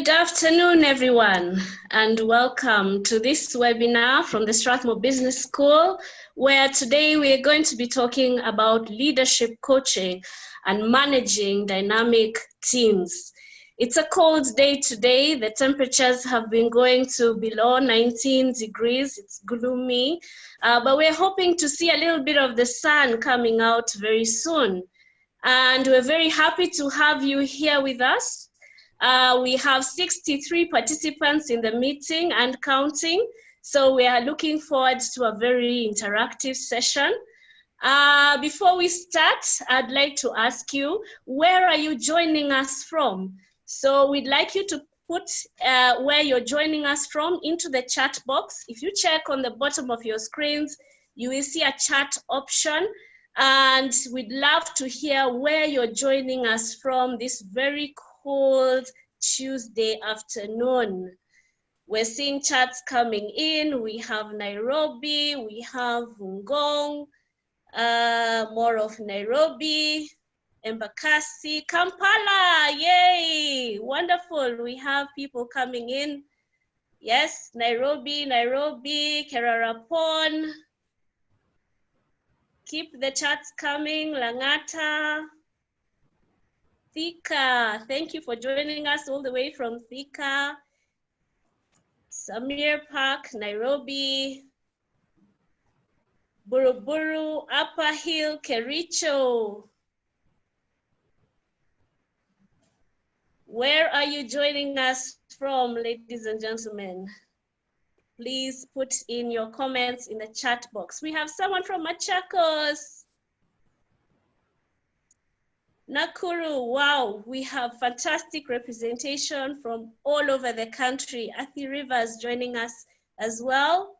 Good afternoon, everyone, and welcome to this webinar from the Strathmore Business School, where today we are going to be talking about leadership coaching and managing dynamic teams. It's a cold day today. The temperatures have been going to below 19 degrees. It's gloomy, but we're hoping to see a little bit of the sun coming out very soon. And we're very happy to have you here with us. We have 63 participants in the meeting and counting. So we are looking forward to a very interactive session. Before we start, I'd like to ask you, where are you joining us from? So we'd like you to put where you're joining us from into the chat box. If you check on the bottom of your screens, you will see a chat option. And we'd love to hear where you're joining us from this very cold Tuesday afternoon. We're seeing chats coming in. We have Nairobi, we have Ngong, more of Nairobi, Embakasi, Kampala, yay, wonderful. We have people coming in. Yes, Nairobi, Kerarapon. Keep the chats coming, Langata. Thika, thank you for joining us all the way from Thika. Samir Park, Nairobi. Buruburu, Upper Hill, Kericho. Where are you joining us from, ladies and gentlemen? Please put in your comments in the chat box. We have someone from Machakos. Nakuru, wow, we have fantastic representation from all over the country. Athi Rivers joining us as well.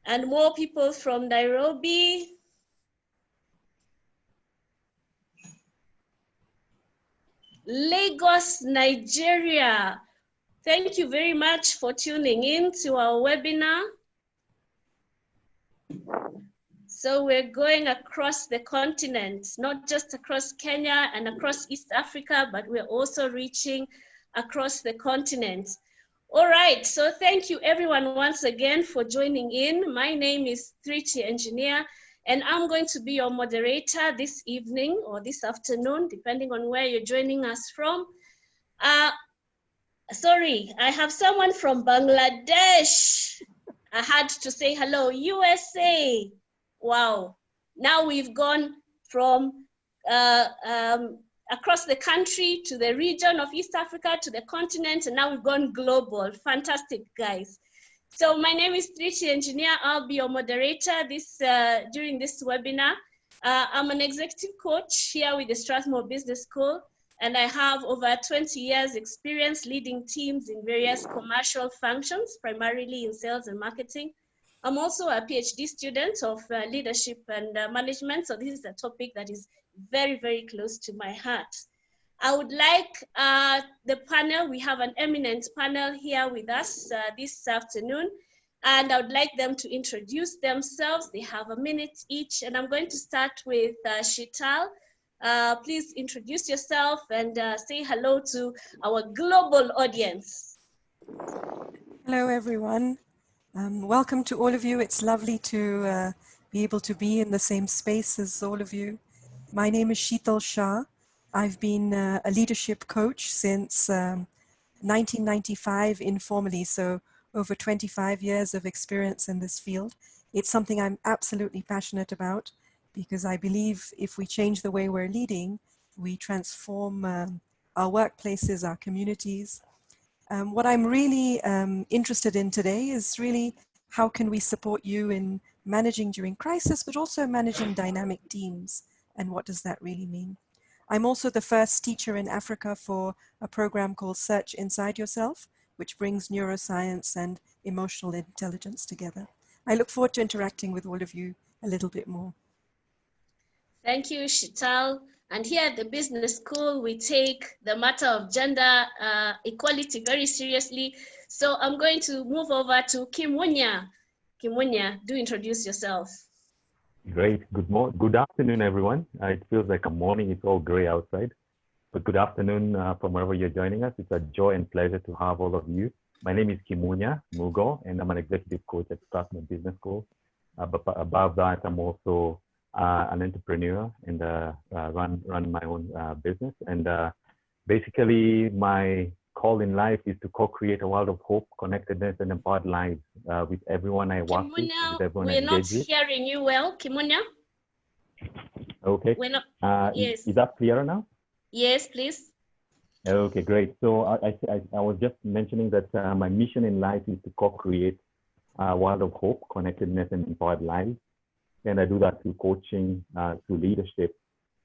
And more people from Nairobi. Lagos, Nigeria. Thank you very much for tuning in to our webinar. So we're going across the continent, not just across Kenya and across East Africa, but we're also reaching across the continent. All right, so thank you everyone once again for joining in. My name is Trichi Engineer, and I'm going to be your moderator this evening or this afternoon, depending on where you're joining us from. Sorry, I have someone from Bangladesh. I had to say hello, USA. Wow, now we've gone from across the country to the region of East Africa to the continent, and now we've gone global. Fantastic, guys. So my name is Trichi Engineer. I'll be your moderator during this webinar. I'm an executive coach here with the Strathmore Business School, and I have over 20 years experience leading teams in various commercial functions, primarily in sales and marketing. I'm also a PhD student of leadership and management, so this is a topic that is very, very close to my heart. I would like the panel, we have an eminent panel here with us this afternoon, and I would like them to introduce themselves. They have a minute each, and I'm going to start with Shital. Please introduce yourself and say hello to our global audience. Hello, everyone. Welcome to all of you. It's lovely to be able to be in the same space as all of you. My name is Shital Shah. I've been a leadership coach since 1995 informally, so over 25 years of experience in this field. It's something I'm absolutely passionate about because I believe if we change the way we're leading, we transform our workplaces, our communities. What I'm really interested in today is really how can we support you in managing during crisis, but also managing dynamic teams, and what does that really mean? I'm also the first teacher in Africa for a program called Search Inside Yourself, which brings neuroscience and emotional intelligence together. I look forward to interacting with all of you a little bit more. Thank you, Shital. And here at the Business School, we take the matter of gender equality very seriously. So I'm going to move over to Kimunya. Kimunya, do introduce yourself. Great. Good afternoon, everyone. It feels like a morning. It's all gray outside, but good afternoon from wherever you're joining us. It's a joy and pleasure to have all of you. My name is Kimunya Mugo, and I'm an executive coach at Strathmore Business School. But above that, I'm also an entrepreneur and run my own business. And basically, my call in life is to co-create a world of hope, connectedness, and empowered lives with everyone I work Kimunya, with everyone I we're not engage with. hearing you well. Kimunya, Okay. we're not. Yes. Is that clearer now? Yes, please. Okay, great. So I was just mentioning that my mission in life is to co-create a world of hope, connectedness, and empowered lives. And I do that through coaching, through leadership,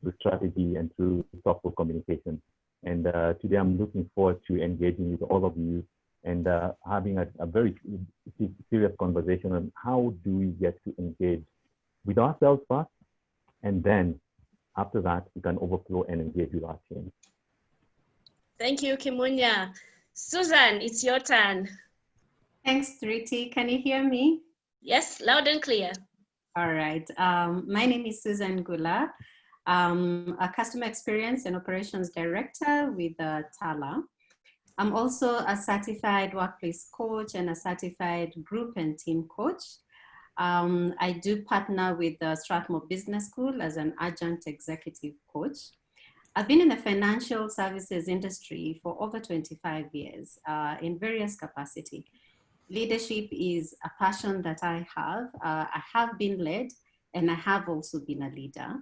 through strategy, and through thoughtful communication. And today I'm looking forward to engaging with all of you and having a very serious conversation on how do we get to engage with ourselves first, and then after that, we can overflow and engage with our team. Thank you, Kimunya. Susan, it's your turn. Thanks, Thriti. Can you hear me? Yes, loud and clear. All right. My name is Susan Gula. I'm a customer experience and operations director with Tala. I'm also a certified workplace coach and a certified group and team coach. I do partner with the Strathmore Business School as an adjunct executive coach. I've been in the financial services industry for over 25 years in various capacity. Leadership is a passion that I have. I have been led and I have also been a leader.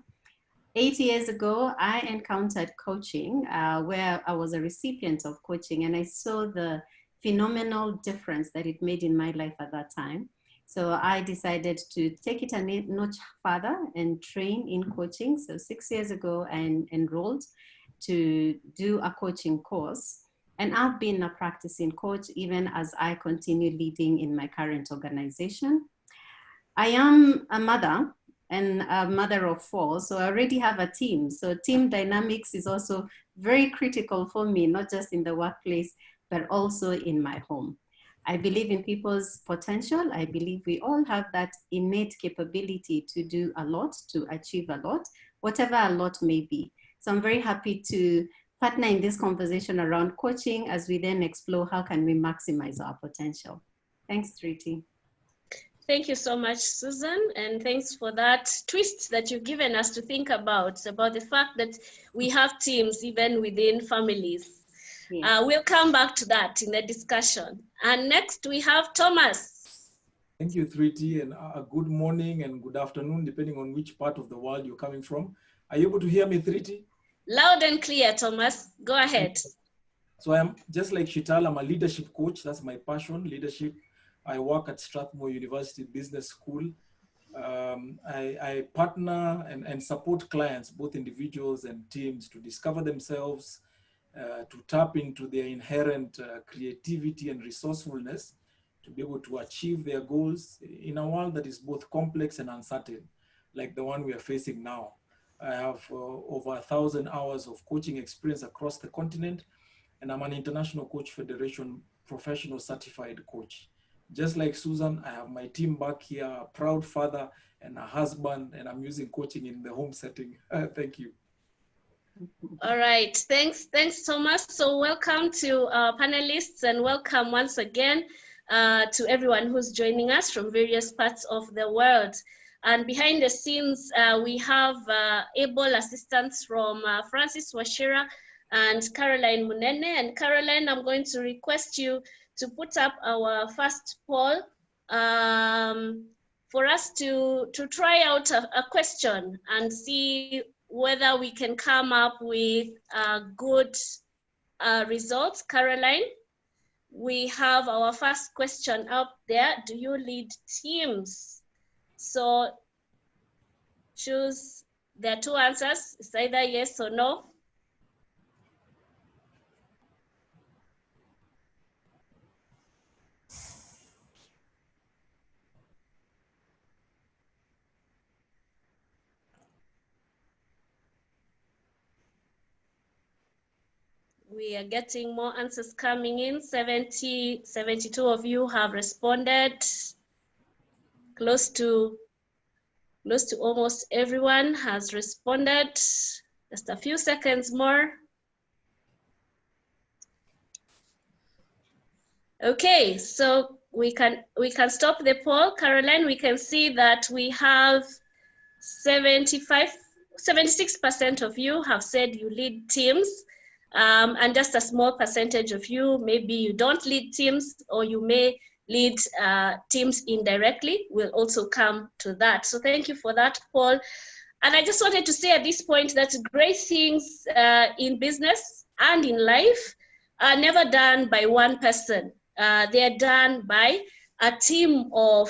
8 years ago, I encountered coaching where I was a recipient of coaching, and I saw the phenomenal difference that it made in my life at that time. So I decided to take it a notch further and train in coaching. So 6 years ago, I enrolled to do a coaching course. And I've been a practicing coach even as I continue leading in my current organization. I am a mother and a mother of 4, so I already have a team. So team dynamics is also very critical for me, not just in the workplace, but also in my home. I believe in people's potential. I believe we all have that innate capability to do a lot, to achieve a lot, whatever a lot may be. So I'm very happy to partner in this conversation around coaching as we then explore how can we maximize our potential. Thanks, Triti. Thank you so much, Susan, and thanks for that twist that you've given us to think about the fact that we have teams even within families. Yes. We'll come back to that in the discussion. And next we have Thomas. Thank you, Thriti, and good morning and good afternoon, depending on which part of the world you're coming from. Are you able to hear me, Thriti? Loud and clear, Thomas. Go ahead. So I'm just like Shital, I'm a leadership coach. That's my passion, leadership. I work at Strathmore University Business School. I partner and support clients, both individuals and teams, to discover themselves, to tap into their inherent creativity and resourcefulness, to be able to achieve their goals in a world that is both complex and uncertain, like the one we are facing now. I have over 1,000 hours of coaching experience across the continent, and I'm an International Coach Federation professional certified coach. Just like Susan, I have my team back here, a proud father and a husband, and I'm using coaching in the home setting. Thank you. All right, thanks Thomas. So welcome to our panelists, and welcome once again to everyone who's joining us from various parts of the world. And behind the scenes, we have able assistants from Francis Washira and Caroline Munene. And Caroline, I'm going to request you to put up our first poll for us to try out a question and see whether we can come up with good results. Caroline, we have our first question up there. Do you lead teams? So choose, there are 2 answers. It's either yes or no. We are getting more answers coming in. 72 of you have responded. Close to Close to almost everyone has responded. Just a few seconds more. Okay, so we can stop the poll. Caroline, we can see that we have 76% of you have said you lead teams, and just a small percentage of you, maybe you don't lead teams, or you may lead teams indirectly. We'll also come to that. So thank you for that, Paul. And I just wanted to say at this point that great things in business and in life are never done by one person. They are done by a team of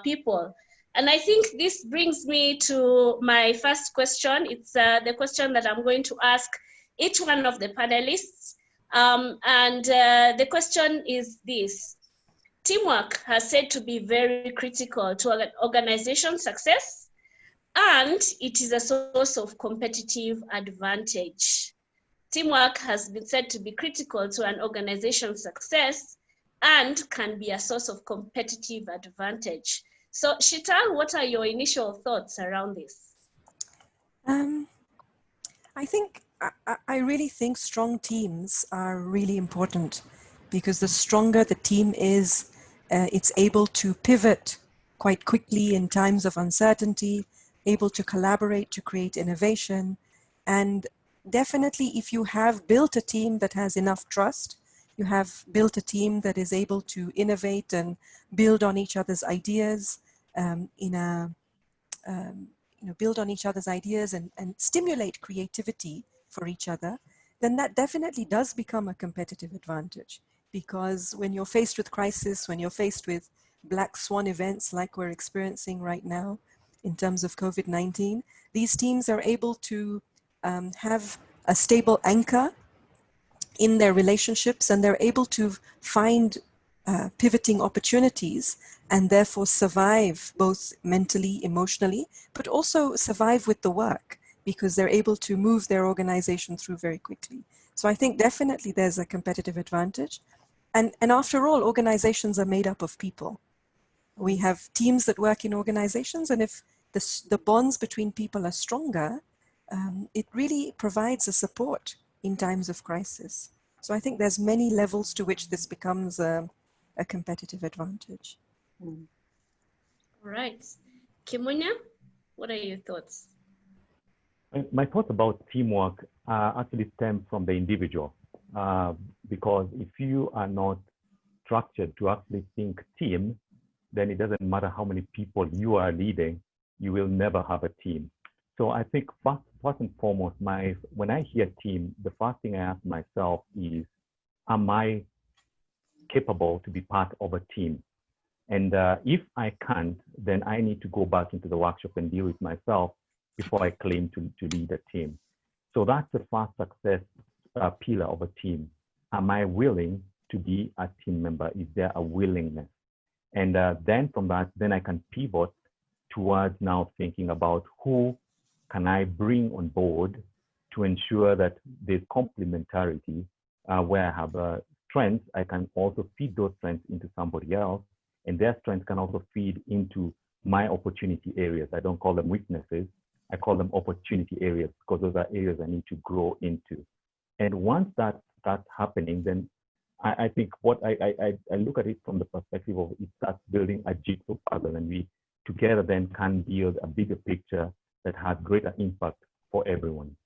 people. And I think this brings me to my first question. It's the question that I'm going to ask each one of the panelists. The question is this: teamwork has said to be very critical to an organization's success, and it is a source of competitive advantage. Teamwork has been said to be critical to an organization's success and can be a source of competitive advantage. So Shital, what are your initial thoughts around this? I really think strong teams are really important, because the stronger the team is, it's able to pivot quite quickly in times of uncertainty, able to collaborate to create innovation. And definitely, if you have built a team that has enough trust, you have built a team that is able to innovate and build on each other's ideas, build on each other's ideas and stimulate creativity for each other, then that definitely does become a competitive advantage. Because when you're faced with crisis, when you're faced with black swan events like we're experiencing right now in terms of COVID-19, these teams are able to have a stable anchor in their relationships, and they're able to find pivoting opportunities and therefore survive both mentally, emotionally, but also survive with the work, because they're able to move their organization through very quickly. So I think definitely there's a competitive advantage. And after all, organizations are made up of people. We have teams that work in organizations, and if the bonds between people are stronger, it really provides a support in times of crisis. So I think there's many levels to which this becomes a competitive advantage. All right. Kimunya, what are your thoughts? My thoughts about teamwork actually stem from the individual, because if you are not structured to actually think team, then it doesn't matter how many people you are leading, you will never have a team. So I think first and foremost, when I hear team, the first thing I ask myself is, am I capable to be part of a team? And if I can't, then I need to go back into the workshop and deal with myself before I claim to lead a team. So that's the first success pillar of a team. Am I willing to be a team member? Is there a willingness? And then from that, then I can pivot towards now thinking about who can I bring on board to ensure that there's complementarity, where I have strengths, I can also feed those strengths into somebody else, and their strengths can also feed into my opportunity areas. I don't call them weaknesses, I call them opportunity areas, because those are areas I need to grow into. And once that starts happening, then I think what I look at it from the perspective of it starts building a jigsaw puzzle, and we together then can build a bigger picture that has greater impact for everyone.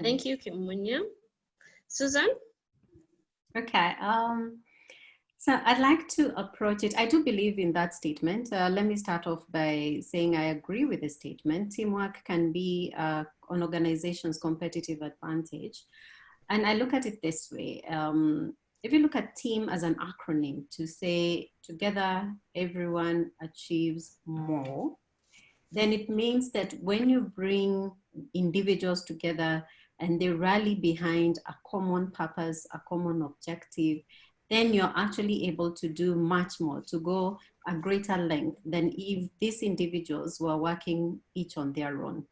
Thank you, Kimunya. Susan? Okay. So I'd like to approach it. I do believe in that statement. Let me start off by saying I agree with the statement. Teamwork can be an organization's competitive advantage. And I look at it this way. If you look at team as an acronym to say together everyone achieves more, then it means that when you bring individuals together and they rally behind a common purpose, a common objective, then you're actually able to do much more, to go a greater length than if these individuals were working each on their own.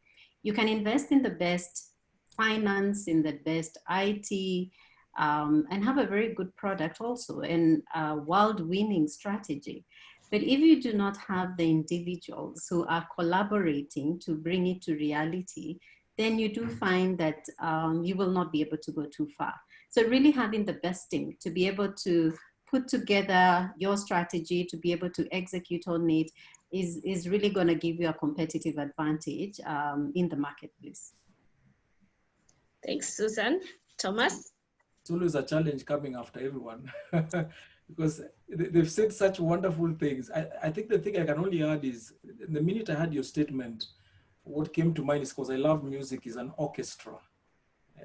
You can invest in the best finance, in the best IT, and have a very good product also, and a world-winning strategy. But if you do not have the individuals who are collaborating to bring it to reality, then you do find that you will not be able to go too far. So really having the best team to be able to put together your strategy, to be able to execute on it, is really going to give you a competitive advantage in the marketplace. Thanks, Susan. Thomas? It's always a challenge coming after everyone because they've said such wonderful things. I think the thing I can only add is the minute I heard your statement, what came to mind is, because I love music, is an orchestra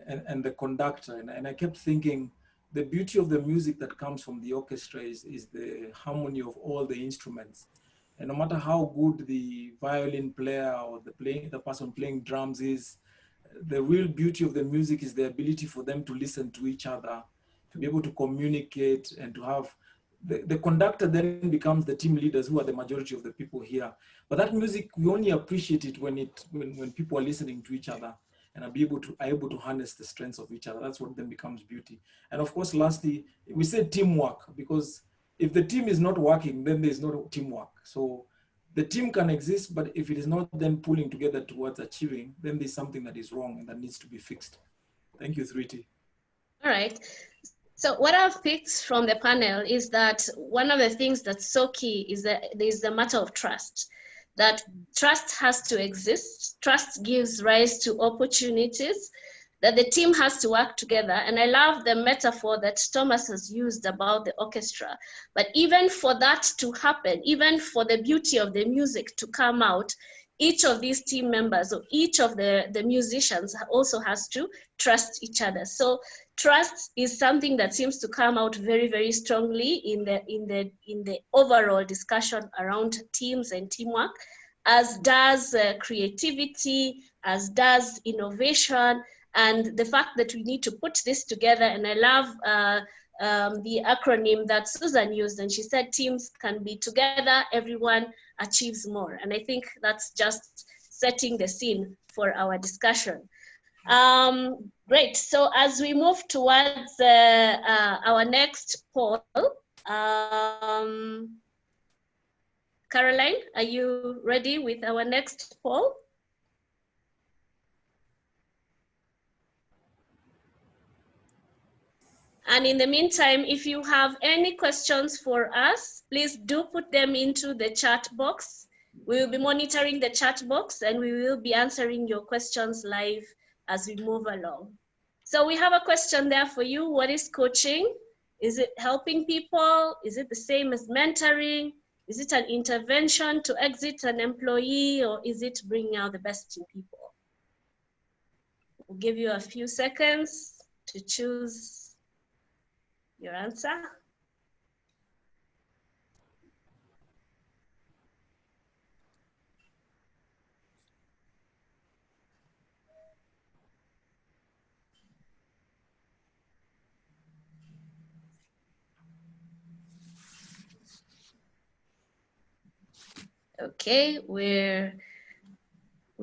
and the conductor. And I kept thinking the beauty of the music that comes from the orchestra is the harmony of all the instruments. And no matter how good the violin player or the person playing drums is, the real beauty of the music is the ability for them to listen to each other, to be able to communicate, and to have the conductor then becomes the team leaders, who are the majority of the people here. But that music, we only appreciate it when people are listening to each other and are able to harness the strengths of each other. That's what then becomes beauty. And of course, lastly, we say teamwork, because if the team is not working, then there's no teamwork. So the team can exist, but if it is not then pulling together towards achieving, then there's something that is wrong and that needs to be fixed. Thank you, Thriti. All right. So what I've picked from the panel is that one of the things that's so key is that there's the matter of trust. That trust has to exist. Trust gives rise to opportunities, that the team has to work together. And I love the metaphor that Thomas has used about the orchestra. But even for that to happen, even for the beauty of the music to come out, each of these team members or each of the musicians also has to trust each other. So trust is something that seems to come out very, very strongly in the overall discussion around teams and teamwork, as does creativity, as does innovation, and the fact that we need to put this together. And I love the acronym that Susan used, and she said teams can be together, everyone achieves more. And I think that's just setting the scene for our discussion. Great, so as we move towards our next poll, Caroline, are you ready with our next poll? And in the meantime, if you have any questions for us, please do put them into the chat box. We will be monitoring the chat box and we will be answering your questions live as we move along. So we have a question there for you. What is coaching? Is it helping people? Is it the same as mentoring? Is it an intervention to exit an employee, or is it bringing out the best in people? We'll give you a few seconds to choose your answer. Okay, we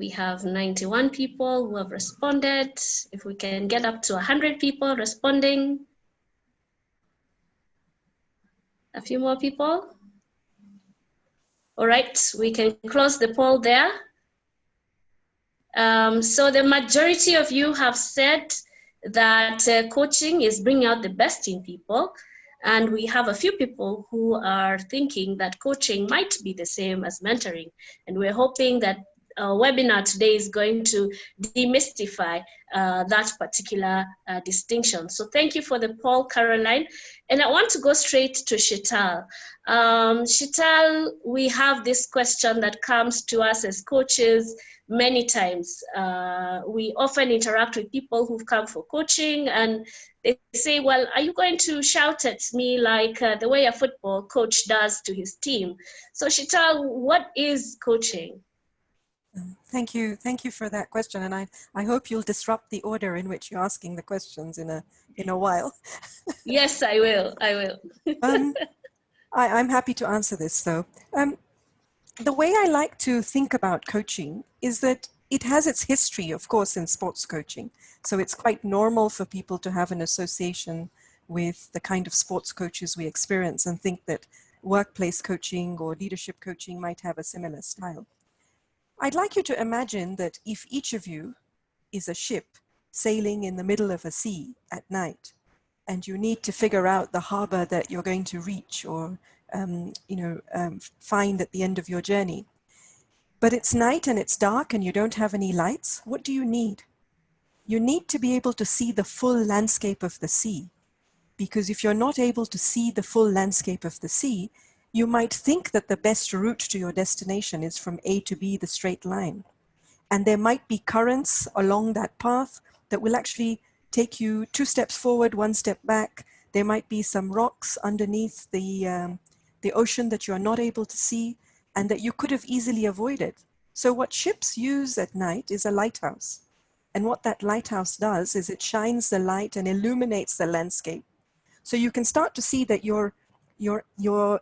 have 91 people who have responded. If we can get up to 100 people responding. A few more people. All right, we can close the poll there. So the majority of you have said that coaching is bringing out the best in people. And we have a few people who are thinking that coaching might be the same as mentoring. And we're hoping that our webinar today is going to demystify that particular distinction. So thank you for the poll, Caroline. And I want to go straight to Sheetal. Sheetal, we have this question that comes to us as coaches many times. We often interact with people who've come for coaching and they say, well, are you going to shout at me like the way a football coach does to his team? So Sheetal, what is coaching? Thank you for that question, and I hope you'll disrupt the order in which you're asking the questions in a while. Yes, I will. I'm happy to answer this though. The way I like to think about coaching is that it has its history, of course, in sports coaching. So it's quite normal for people to have an association with the kind of sports coaches we experience and think that workplace coaching or leadership coaching might have a similar style. I'd like you to imagine that if each of you is a ship sailing in the middle of a sea at night, and you need to figure out the harbor that you're going to reach or find at the end of your journey. But it's night and it's dark and you don't have any lights. What do you need? You need to be able to see the full landscape of the sea. Because if you're not able to see the full landscape of the sea, you might think that the best route to your destination is from A to B, the straight line. And there might be currents along that path that will actually take you 2 steps forward, 1 step back. There might be some rocks underneath the ocean that you are not able to see and that you could have easily avoided. So what ships use at night is a lighthouse. And what that lighthouse does is it shines the light and illuminates the landscape. So you can start to see that your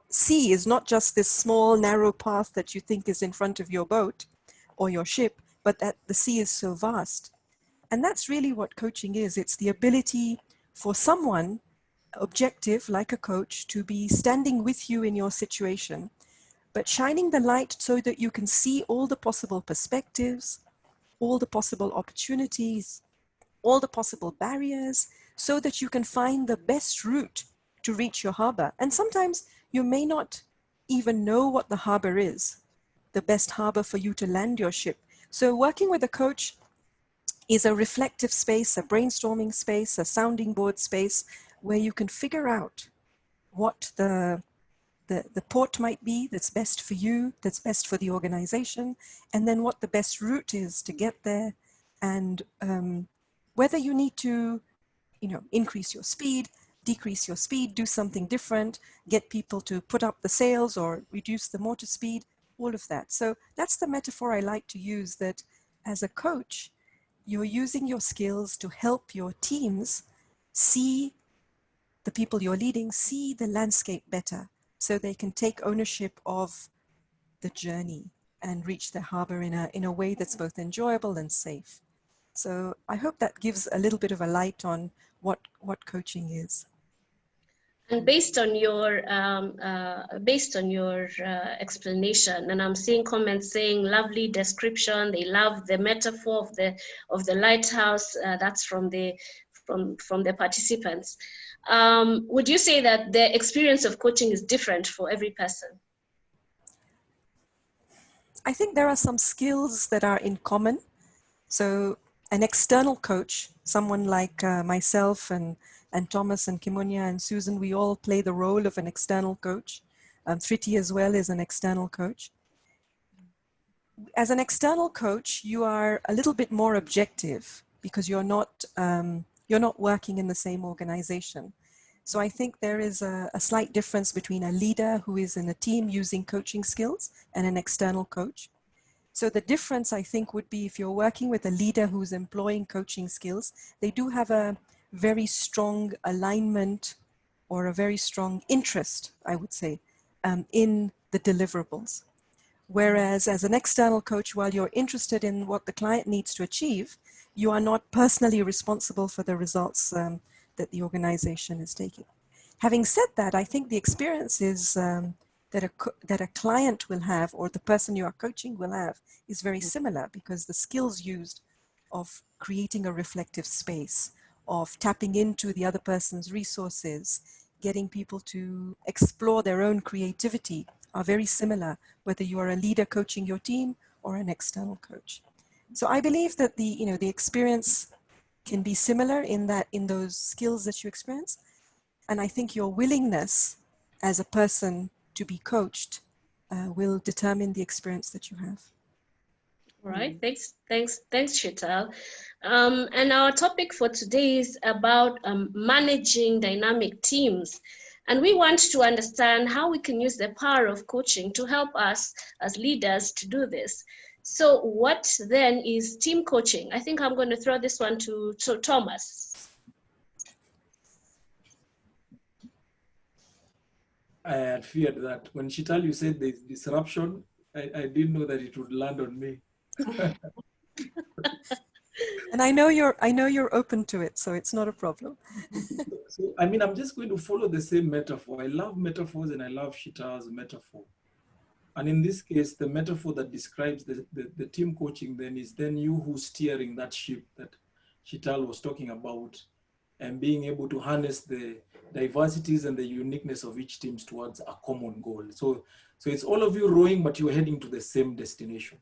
sea is not just this small, narrow path that you think is in front of your boat or your ship, but that the sea is so vast. And that's really what coaching is. It's the ability for someone objective, like a coach, to be standing with you in your situation, but shining the light so that you can see all the possible perspectives, all the possible opportunities, all the possible barriers, so that you can find the best route to reach your harbor. And sometimes you may not even know what the harbor is, the best harbor for you to land your ship. So working with a coach is a reflective space, a brainstorming space, a sounding board space, where you can figure out what the port might be that's best for you, that's best for the organization, and then what the best route is to get there, and whether you need to, increase your speed, decrease your speed, do something different, get people to put up the sails or reduce the motor speed, all of that. So that's the metaphor I like to use, that as a coach, you're using your skills to help your teams see the people you're leading, see the landscape better, so they can take ownership of the journey and reach their harbor in a way that's both enjoyable and safe. So I hope that gives a little bit of a light on what coaching is. And based on your explanation, and I'm seeing comments saying lovely description. They love the metaphor of the lighthouse. That's from the participants. Would you say that the experience of coaching is different for every person? I think there are some skills that are in common. So an external coach, someone like myself and Thomas and Kimunya and Susan, we all play the role of an external coach. Thriti as well is an external coach. As an external coach, you are a little bit more objective because you're not working in the same organization. So I think there is a slight difference between a leader who is in a team using coaching skills and an external coach. So the difference, I think, would be if you're working with a leader who's employing coaching skills, they do have a very strong alignment or a very strong interest, I would say, in the deliverables. Whereas as an external coach, while you're interested in what the client needs to achieve, you are not personally responsible for the results that the organization is taking. Having said that, I think the experience is that a client will have, or the person you are coaching will have, is very similar, because the skills used of creating a reflective space, of tapping into the other person's resources, getting people to explore their own creativity are very similar, whether you are a leader coaching your team or an external coach. So I believe that the experience can be similar in those skills that you experience. And I think your willingness as a person to be coached will determine the experience that you have. All right, thanks, Sheetal. And our topic for today is about managing dynamic teams. And we want to understand how we can use the power of coaching to help us as leaders to do this. So what then is team coaching? I think I'm going to throw this one to Thomas. I had feared that when Sheetal, you said there's disruption, I didn't know that it would land on me. And I know you're open to it, so it's not a problem. So, I mean, I'm just going to follow the same metaphor. I love metaphors and I love Shita's metaphor. And in this case, the metaphor that describes the team coaching then is then you who's steering that ship that Shital was talking about, and being able to harness the diversities and the uniqueness of each team towards a common goal. So it's all of you rowing, but you're heading to the same destination.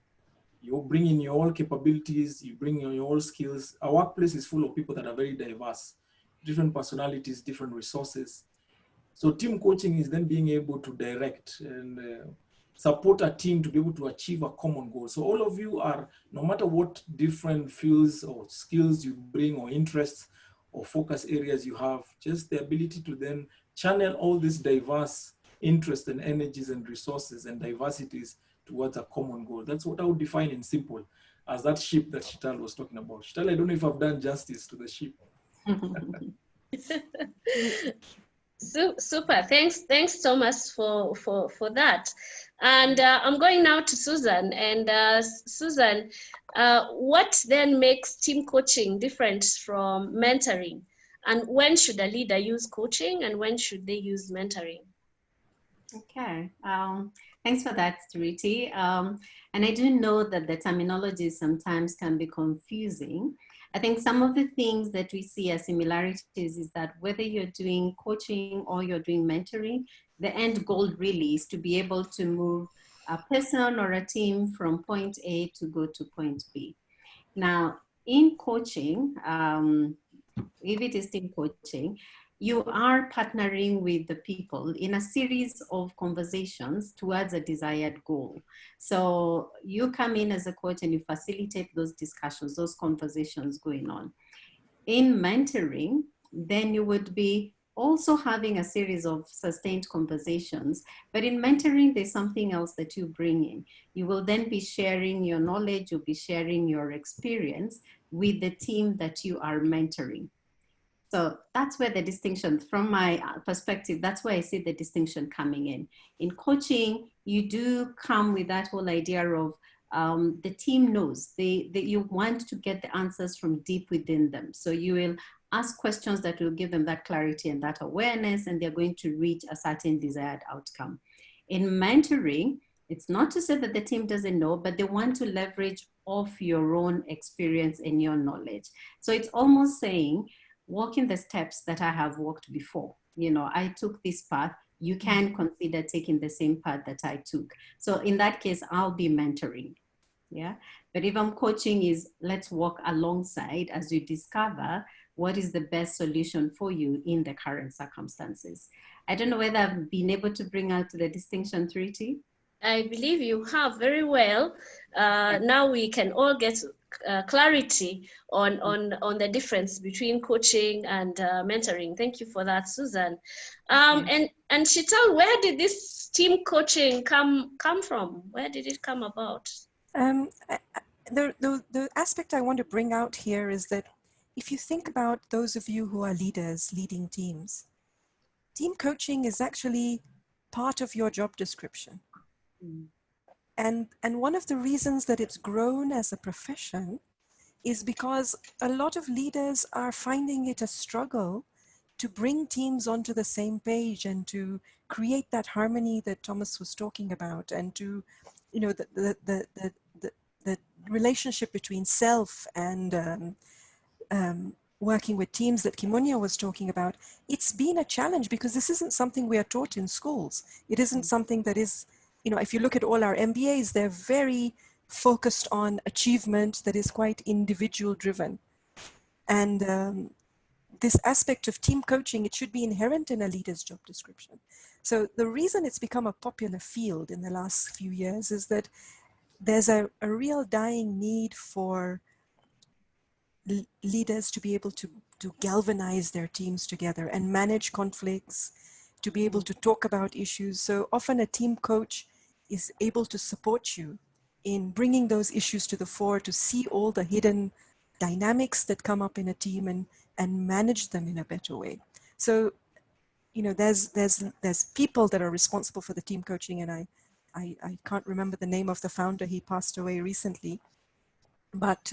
You bring in your all capabilities, you bring in your all skills. Our workplace is full of people that are very diverse, different personalities, different resources. So team coaching is then being able to direct and support a team to be able to achieve a common goal. So all of you are, no matter what different fields or skills you bring or interests or focus areas you have, just the ability to then channel all these diverse interests and energies and resources and diversities towards a common goal. That's what I would define in simple as that ship that Shital was talking about. Shital, I don't know if I've done justice to the ship. Super. Thanks, Thomas, for that. And I'm going now to Susan. And Susan, what then makes team coaching different from mentoring? And when should a leader use coaching, and when should they use mentoring? Okay. Thanks for that, Riti. And I do know that the terminology sometimes can be confusing. I think some of the things that we see as similarities is that whether you're doing coaching or you're doing mentoring, the end goal really is to be able to move a person or a team from point A to go to point B. Now, in coaching, if it is team coaching, you are partnering with the people in a series of conversations towards a desired goal. So you come in as a coach and you facilitate those discussions, those conversations going on. In mentoring, then you would be also having a series of sustained conversations, but in mentoring, there's something else that you bring in. You will then be sharing your knowledge, you'll be sharing your experience with the team that you are mentoring. So that's where the distinction, from my perspective, that's where I see the distinction coming in. In coaching, you do come with that whole idea of the team knows, you want to get the answers from deep within them. So you will ask questions that will give them that clarity and that awareness, and they're going to reach a certain desired outcome. In mentoring, it's not to say that the team doesn't know, but they want to leverage off your own experience and your knowledge. So it's almost saying, walk in the steps that I have walked before. You know, I took this path. You can consider taking the same path that I took. So in that case, I'll be mentoring. Yeah. But if I'm coaching, is let's walk alongside as you discover what is the best solution for you in the current circumstances. I don't know whether I've been able to bring out the distinction, Triti. I believe you have very well. Now we can all get clarity on the difference between coaching and mentoring. Thank you for that, Susan. And Shital, where did this team coaching come from? Where did it come about? The aspect I want to bring out here is that if you think about those of you who are leaders leading teams, team coaching is actually part of your job description. And one of the reasons that it's grown as a profession is because a lot of leaders are finding it a struggle to bring teams onto the same page and to create that harmony that Thomas was talking about, and to, you know, the relationship between self and working with teams that Kimonia was talking about. It's been a challenge because this isn't something we are taught in schools. It isn't something that is, you know, if you look at all our MBAs, they're very focused on achievement that is quite individual driven. And this aspect of team coaching, it should be inherent in a leader's job description. So the reason it's become a popular field in the last few years is that there's a real dying need for leaders to be able to galvanize their teams together and manage conflicts, to be able to talk about issues. So often a team coach is able to support you in bringing those issues to the fore, to see all the hidden dynamics that come up in a team and manage them in a better way. So, you know, there's people that are responsible for the team coaching, and I can't remember the name of the founder. He passed away recently, but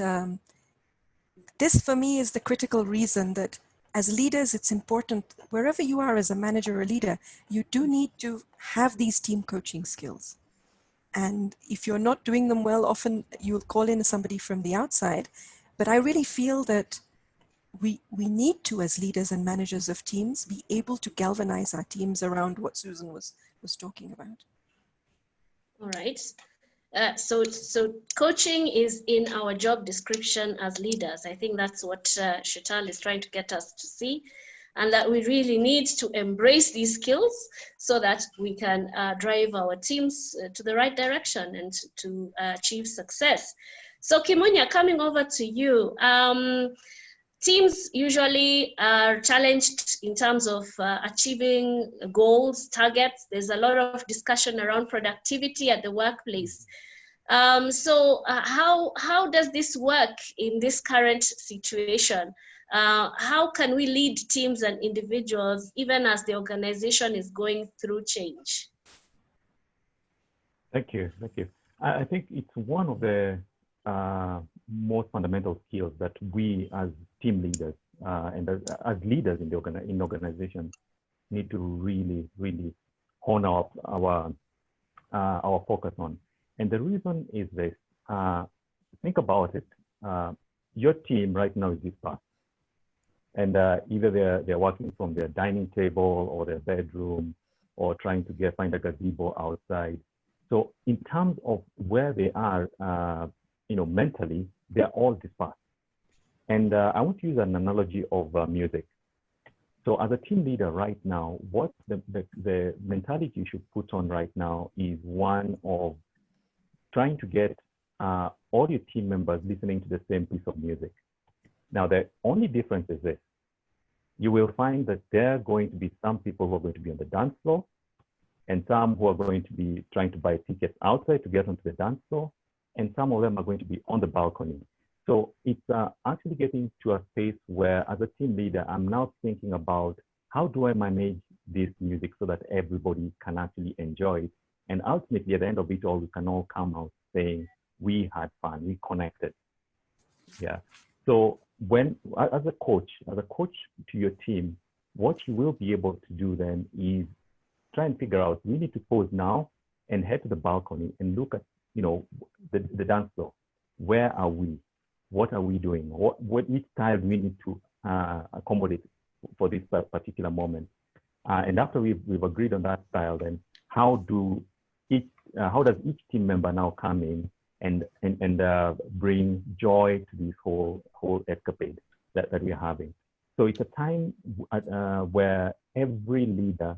this for me is the critical reason that as leaders, it's important, wherever you are as a manager or leader, you do need to have these team coaching skills. And if you're not doing them well, often you'll call in somebody from the outside. But I really feel that we need to, as leaders and managers of teams, be able to galvanize our teams around what Susan was talking about. All right. So coaching is in our job description as leaders. I think that's what Shetal is trying to get us to see, and that we really need to embrace these skills so that we can drive our teams to the right direction and to achieve success. So Kimunya, coming over to you. Teams usually are challenged in terms of achieving goals, targets. There's a lot of discussion around productivity at the workplace. So how does this work in this current situation? How can we lead teams and individuals even as the organization is going through change? Thank you. I think it's one of the most fundamental skills that we as team leaders and as leaders in the organization need to really hone our focus on. And the reason is this: think about it. Your team right now is dispersed, and either they're working from their dining table or their bedroom, or trying to find a gazebo outside. So in terms of where they are, mentally, they're all dispersed. And I want to use an analogy of music. So as a team leader right now, what the mentality you should put on right now is one of trying to get all your team members listening to the same piece of music. Now, the only difference is this: you will find that there are going to be some people who are going to be on the dance floor, and some who are going to be trying to buy tickets outside to get onto the dance floor, and some of them are going to be on the balcony. So it's actually getting to a space where, as a team leader, I'm now thinking about how do I manage this music so that everybody can actually enjoy it. And ultimately, at the end of it all, we can all come out saying, we had fun, we connected. Yeah. So as a coach to your team, what you will be able to do then is try and figure out, we need to pause now and head to the balcony and look at, the dance floor. Where are we? What are we doing? Which style do we need to accommodate for this particular moment? And after we've agreed on that style, then how does each team member now come in and bring joy to this whole escapade that we're having? So it's a time where every leader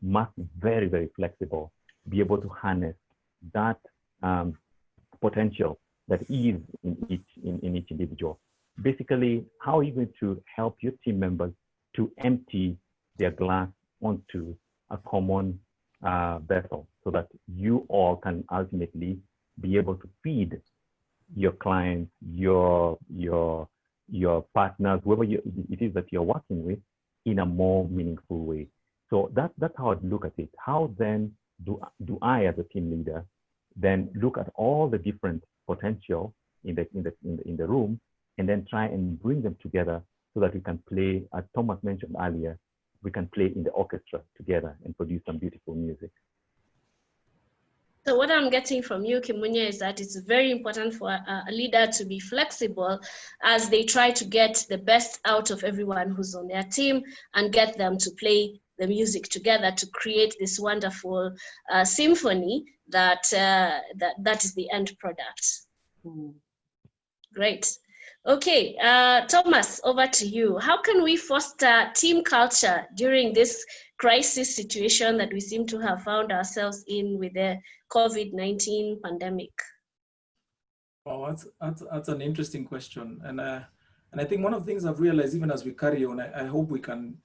must be very, very flexible, be able to harness that potential that is in each individual. Basically, how are you going to help your team members to empty their glass onto a common vessel so that you all can ultimately be able to feed your clients, your partners, whoever it is that you're working with, in a more meaningful way. So that's how I'd look at it. How then do I, as a team leader, then look at all the different potential in the room, and then try and bring them together so that we can play, as Thomas mentioned earlier, we can play in the orchestra together and produce some beautiful music. So what I'm getting from you, Kimunya, is that it's very important for a leader to be flexible as they try to get the best out of everyone who's on their team and get them to play the music together to create this wonderful symphony that is the end product. Great. Okay, Thomas, over to you. How can we foster team culture during this crisis situation that we seem to have found ourselves in with the COVID-19 pandemic? Oh, that's an interesting question. And I think one of the things I've realized, even as we carry on, I hope we can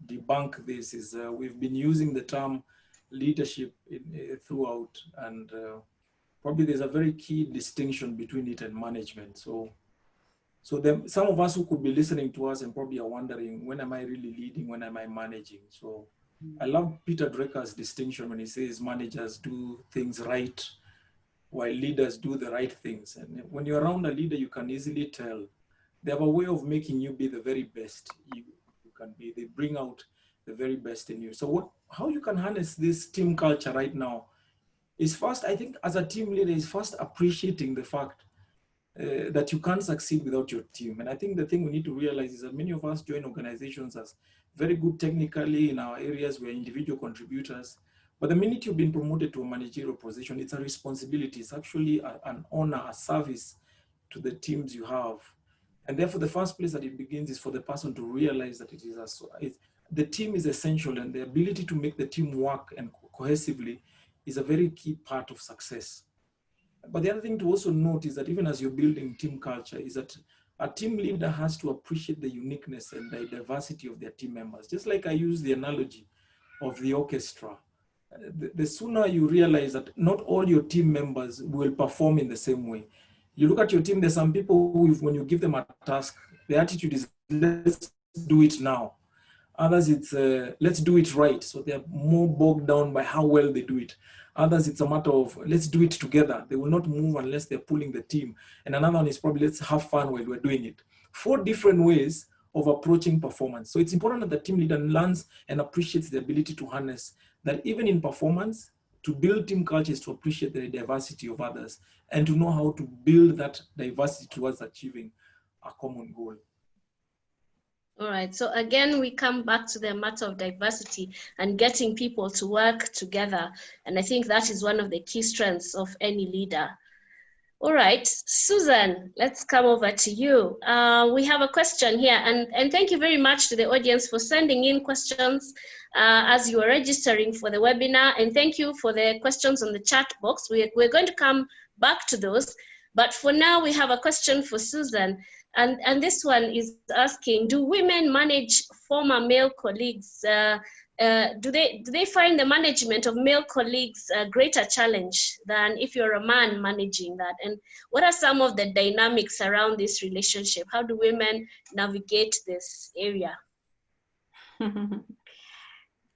debunk this, is we've been using the term leadership throughout, and probably there's a very key distinction between it and management. So some of us who could be listening to us and probably are wondering, when am I really leading? When am I managing? So I love Peter Drucker's distinction when he says managers do things right, while leaders do the right things. And when you're around a leader, you can easily tell They have a way of making you be the very best you can be. They bring out the very best in you. So how you can harness this team culture right now is first, I think as a team leader, is first appreciating the fact that you can't succeed without your team. And I think the thing we need to realize is that many of us join organizations as very good technically in our areas, we're individual contributors. But the minute you've been promoted to a managerial position, it's a responsibility. It's actually an honor, a service to the teams you have. And therefore, the first place that it begins is for the person to realize that the team is essential, and the ability to make the team work and cohesively is a very key part of success. But the other thing to also note is that even as you're building team culture, is that a team leader has to appreciate the uniqueness and the diversity of their team members. Just like I use the analogy of the orchestra, the sooner you realize that not all your team members will perform in the same way. You look at your team, there's some people who, when you give them a task, the attitude is, let's do it now. Others, it's let's do it right. So they're more bogged down by how well they do it. Others, it's a matter of let's do it together. They will not move unless they're pulling the team. And another one is probably let's have fun while we're doing it. 4 different ways of approaching performance. So it's important that the team leader learns and appreciates the ability to harness that even in performance, to build team culture is to appreciate the diversity of others and to know how to build that diversity towards achieving a common goal. All right, so again, we come back to the matter of diversity and getting people to work together. And I think that is one of the key strengths of any leader. All right, Susan, let's come over to you. We have a question here, and thank you very much to the audience for sending in questions as you are registering for the webinar, and thank you for the questions on the chat box. We're going to come back to those, but for now we have a question for Susan, and this one is asking, do women manage former male colleagues? Do they find the management of male colleagues a greater challenge than if you're a man managing that? And what are some of the dynamics around this relationship? How do women navigate this area?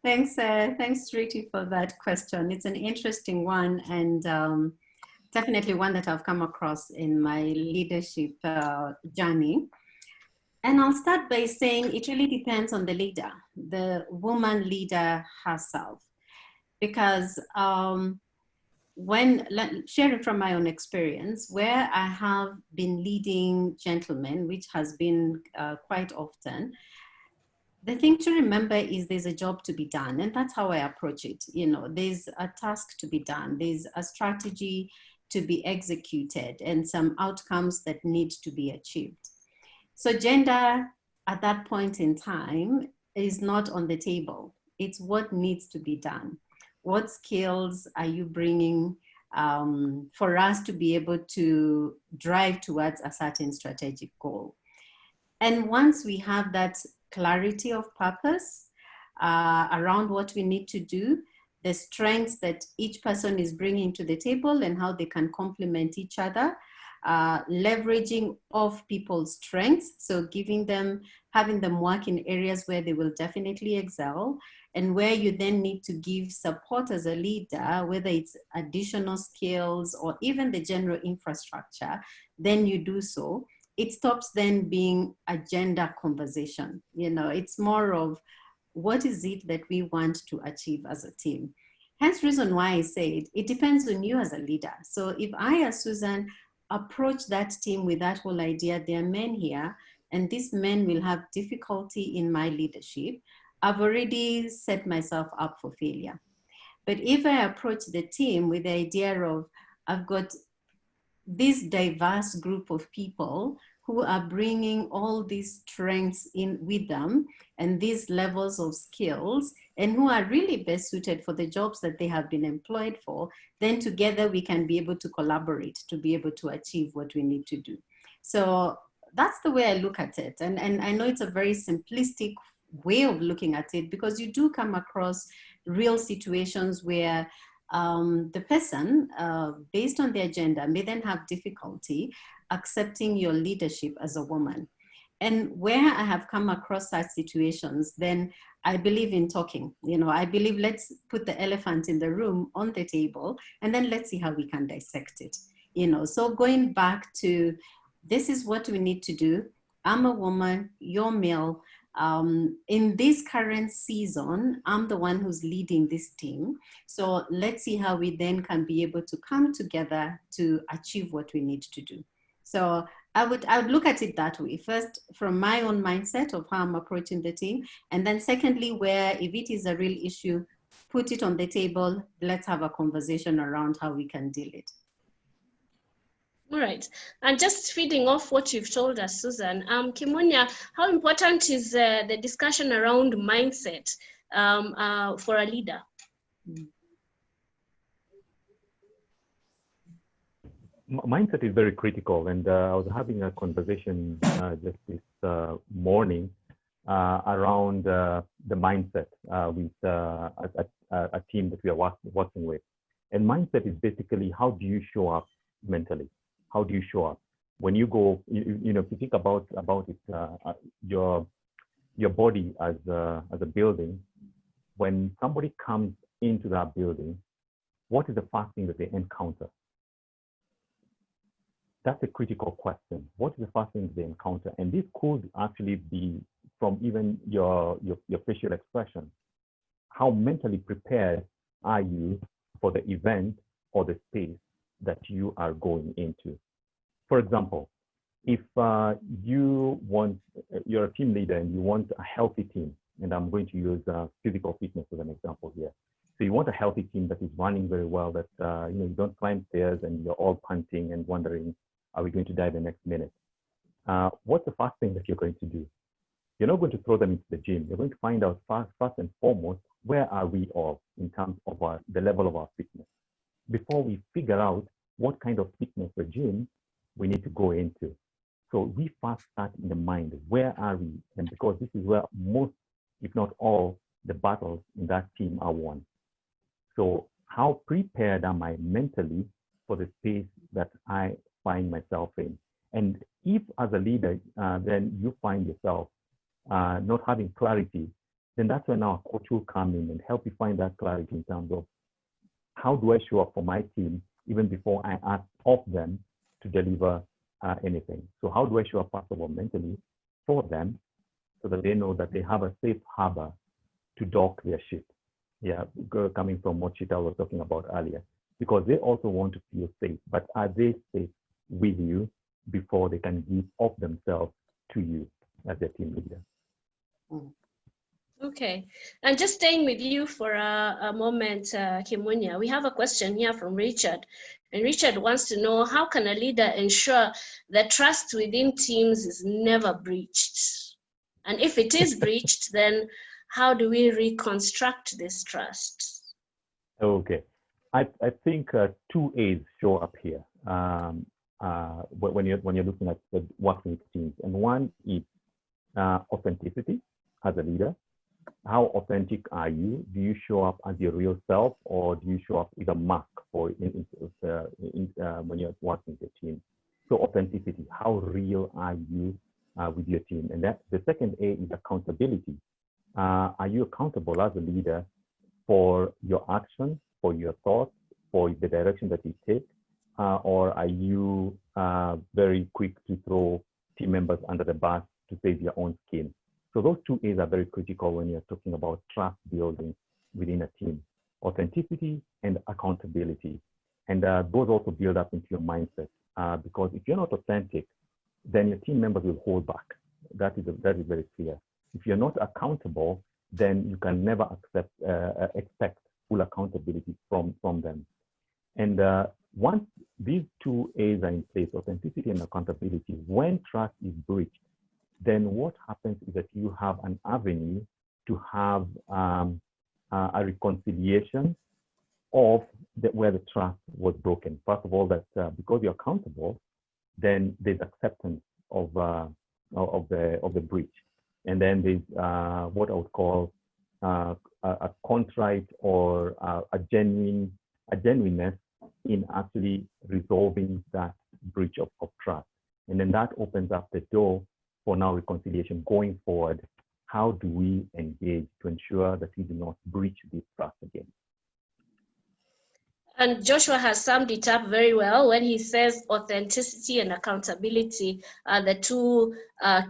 Thanks, Riti, for that question. It's an interesting one, and definitely one that I've come across in my leadership journey. And I'll start by saying it really depends on the leader, the woman leader herself. Because sharing from my own experience, where I have been leading gentlemen, which has been quite often, the thing to remember is there's a job to be done. And that's how I approach it. You know, there's a task to be done. There's a strategy to be executed and some outcomes that need to be achieved. So gender at that point in time is not on the table. It's what needs to be done. What skills are you bringing for us to be able to drive towards a certain strategic goal? And once we have that clarity of purpose around what we need to do, the strengths that each person is bringing to the table and how they can complement each other, leveraging of people's strengths, so having them work in areas where they will definitely excel, and where you then need to give support as a leader, whether it's additional skills or even the general infrastructure, then you do so. It stops then being a gender conversation. You know, it's more of what is it that we want to achieve as a team. Hence the reason why I said it depends on you as a leader. So if I, as Susan, approach that team with that whole idea, there are men here, and these men will have difficulty in my leadership, I've already set myself up for failure. But if I approach the team with the idea of, I've got this diverse group of people who are bringing all these strengths in with them and these levels of skills, and who are really best suited for the jobs that they have been employed for, then together we can be able to collaborate to be able to achieve what we need to do. So that's the way I look at it. And I know it's a very simplistic way of looking at it, because you do come across real situations where the person, based on their gender, may then have difficulty accepting your leadership as a woman. And where I have come across such situations, then I believe in talking. You know, I believe let's put the elephant in the room on the table, and then let's see how we can dissect it. You know, so going back to, this is what we need to do. I'm a woman, you're male. In this current season, I'm the one who's leading this team. So let's see how we then can be able to come together to achieve what we need to do. So I would look at it that way. First, from my own mindset of how I'm approaching the team. And then secondly, where if it is a real issue, put it on the table. Let's have a conversation around how we can deal it. All right. And just feeding off what you've told us, Susan, Kimunya, how important is the discussion around mindset for a leader? Mindset is very critical, and I was having a conversation just this morning around the mindset with a team that we are working with. And mindset is basically, how do you show up mentally? How do you show up when you go? You know, if you think about it, your body as a building. When somebody comes into that building, what is the first thing that they encounter? That's a critical question. What is the first thing they encounter? And this could actually be from even your facial expression. How mentally prepared are you for the event or the space that you are going into? For example, if you're a team leader and you want a healthy team, and I'm going to use physical fitness as an example here. So you want a healthy team that is running very well, that you don't climb stairs and you're all panting and wondering, are we going to die the next minute? What's the first thing that you're going to do? You're not going to throw them into the gym. You're going to find out first and foremost, where are we all in terms of the level of our fitness, before we figure out what kind of fitness regime we need to go into. So we first start in the mind, where are we? And because this is where most, if not all, the battles in that team are won. So how prepared am I mentally for the space that I find myself in? And if as a leader, then you find yourself not having clarity, then that's when our coach will come in and help you find that clarity in terms of, how do I show up for my team even before I ask of them to deliver anything? So how do I show up, first of all, mentally for them, so that they know that they have a safe harbor to dock their ship? Yeah, coming from what Chital was talking about earlier, because they also want to feel safe. But are they safe with you before they can give of themselves to you as their team leader? Okay, and just staying with you for a moment, Kimunya, we have a question here from Richard. And Richard wants to know, how can a leader ensure that trust within teams is never breached? And if it is breached, then how do we reconstruct this trust? Okay, I think two A's show up here when you're looking at working with teams. And one is authenticity as a leader. How authentic are you? Do you show up as your real self, or do you show up with a mask when you're working with your team? So authenticity, how real are you with your team? And that the second A is accountability. Are you accountable as a leader for your actions, for your thoughts, for the direction that you take? Or are you very quick to throw team members under the bus to save your own skin? So those two A's are very critical when you're talking about trust building within a team: authenticity and accountability. And those also build up into your mindset, because if you're not authentic, then your team members will hold back. That is very clear. If you're not accountable, then you can never expect full accountability from them. And once these two A's are in place, authenticity and accountability, when trust is breached, then what happens is that you have an avenue to have a reconciliation of where the trust was broken. First of all, that because you're accountable, then there's acceptance of the breach, and then there's what I would call a contrite or a genuineness in actually resolving that breach of trust, and then that opens up the door for now reconciliation going forward. How do we engage to ensure that we do not breach this trust again? And Joshua has summed it up very well when he says authenticity and accountability are the two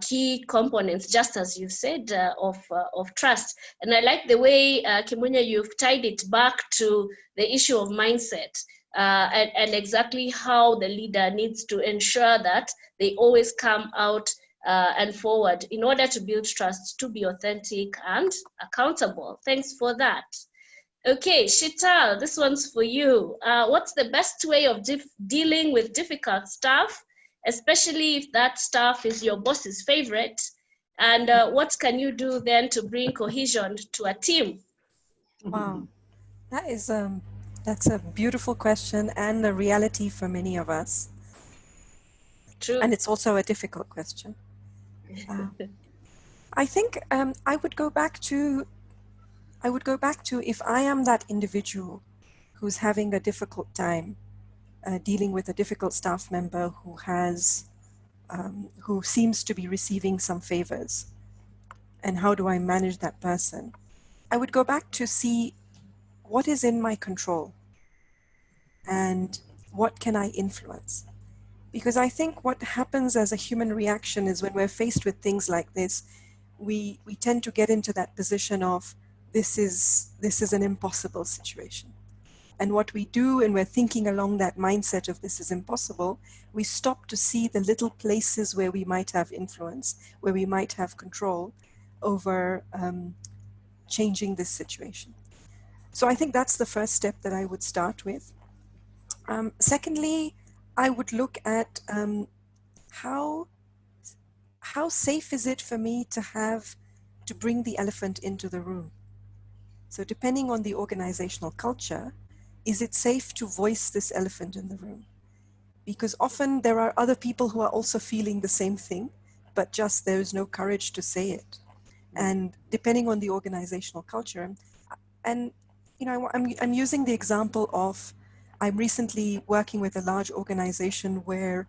key components, just as you said, of trust. And I like the way, Kimunya, you've tied it back to the issue of mindset and exactly how the leader needs to ensure that they always come out and forward in order to build trust, to be authentic and accountable. Thanks for that. Okay, Shital, this one's for you. What's the best way of dealing with difficult staff, especially if that staff is your boss's favorite? And what can you do then to bring cohesion to a team? Wow, that's a beautiful question and a reality for many of us. True. And it's also a difficult question. I think I would go back to if I am that individual who's having a difficult time dealing with a difficult staff member who seems to be receiving some favors, and how do I manage that person? I would go back to see what is in my control and what can I influence. Because I think what happens as a human reaction is when we're faced with things like this, we tend to get into that position of this is an impossible situation. And what we do, and we're thinking along that mindset of this is impossible, we stop to see the little places where we might have influence, where we might have control over changing this situation. So I think that's the first step that I would start with. Secondly, I would look at how safe is it for me to bring the elephant into the room? So depending on the organizational culture, is it safe to voice this elephant in the room? Because often there are other people who are also feeling the same thing, but just there is no courage to say it. And depending on the organizational culture, and you know, I'm using the example of, I'm recently working with a large organization where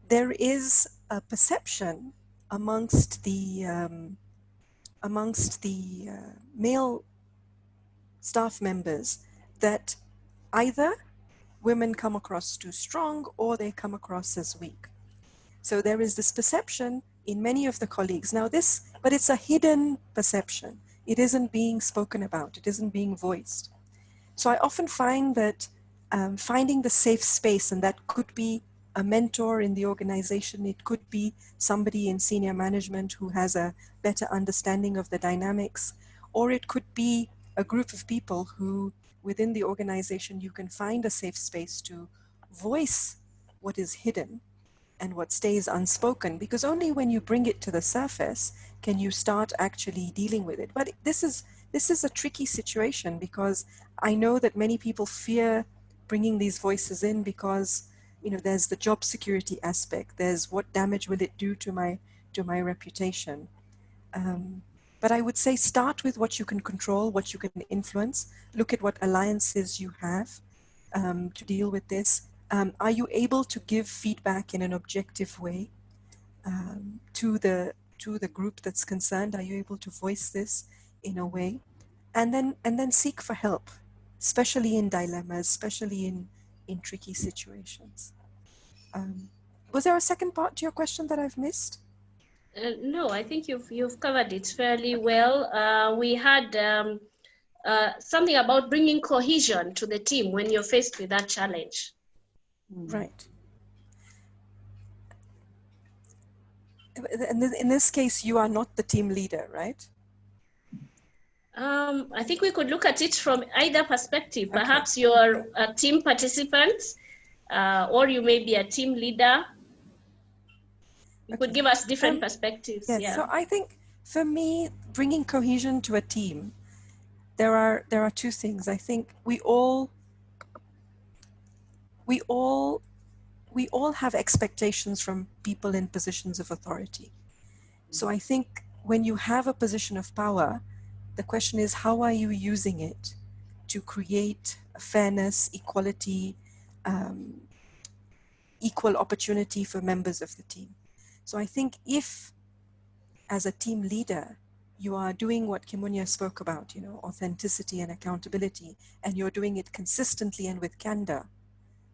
there is a perception amongst the male staff members that either women come across too strong or they come across as weak. So there is this perception in many of the colleagues. Now but it's a hidden perception. It isn't being spoken about. It isn't being voiced. So I often find that finding the safe space, and that could be a mentor in the organization, it could be somebody in senior management who has a better understanding of the dynamics, or it could be a group of people who within the organization you can find a safe space to voice what is hidden and what stays unspoken, because only when you bring it to the surface can you start actually dealing with it. But this is a tricky situation, because I know that many people fear bringing these voices in because, you know, there's the job security aspect, there's what damage will it do to my reputation. But I would say start with what you can control, what you can influence. Look at what alliances you have to deal with this. Are you able to give feedback in an objective way to the group that's concerned? Are you able to voice this in a way? And then seek for help, especially in dilemmas, especially in tricky situations. Was there a second part to your question that I've missed? No, I think you've covered it fairly well. We had something about bringing cohesion to the team when you're faced with that challenge. Right. In this case, you are not the team leader, right? I think we could look at it from either perspective. Okay. Perhaps you're a team participant, or you may be a team leader. You could give us different perspectives. Yes, Yeah. so I think for me, bringing cohesion to a team, there are two things. I think we all have expectations from people in positions of authority. So I think when you have a position of power, the question is, how are you using it to create fairness, equality, equal opportunity for members of the team? So I think if, as a team leader, you are doing what Kimunya spoke about, authenticity and accountability, and you're doing it consistently and with candor.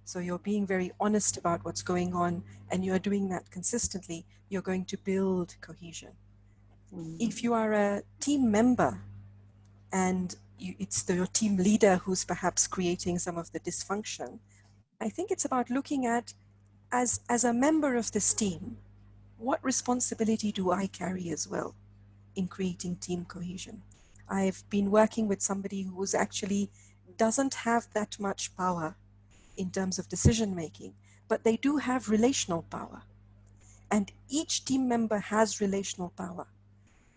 So you're being very honest about what's going on, and you're doing that consistently, you're going to build cohesion. If you are a team member and it's your team leader who's perhaps creating some of the dysfunction, I think it's about looking at, as a member of this team, what responsibility do I carry as well in creating team cohesion? I've been working with somebody who actually doesn't have that much power in terms of decision making, but they do have relational power. And each team member has relational power.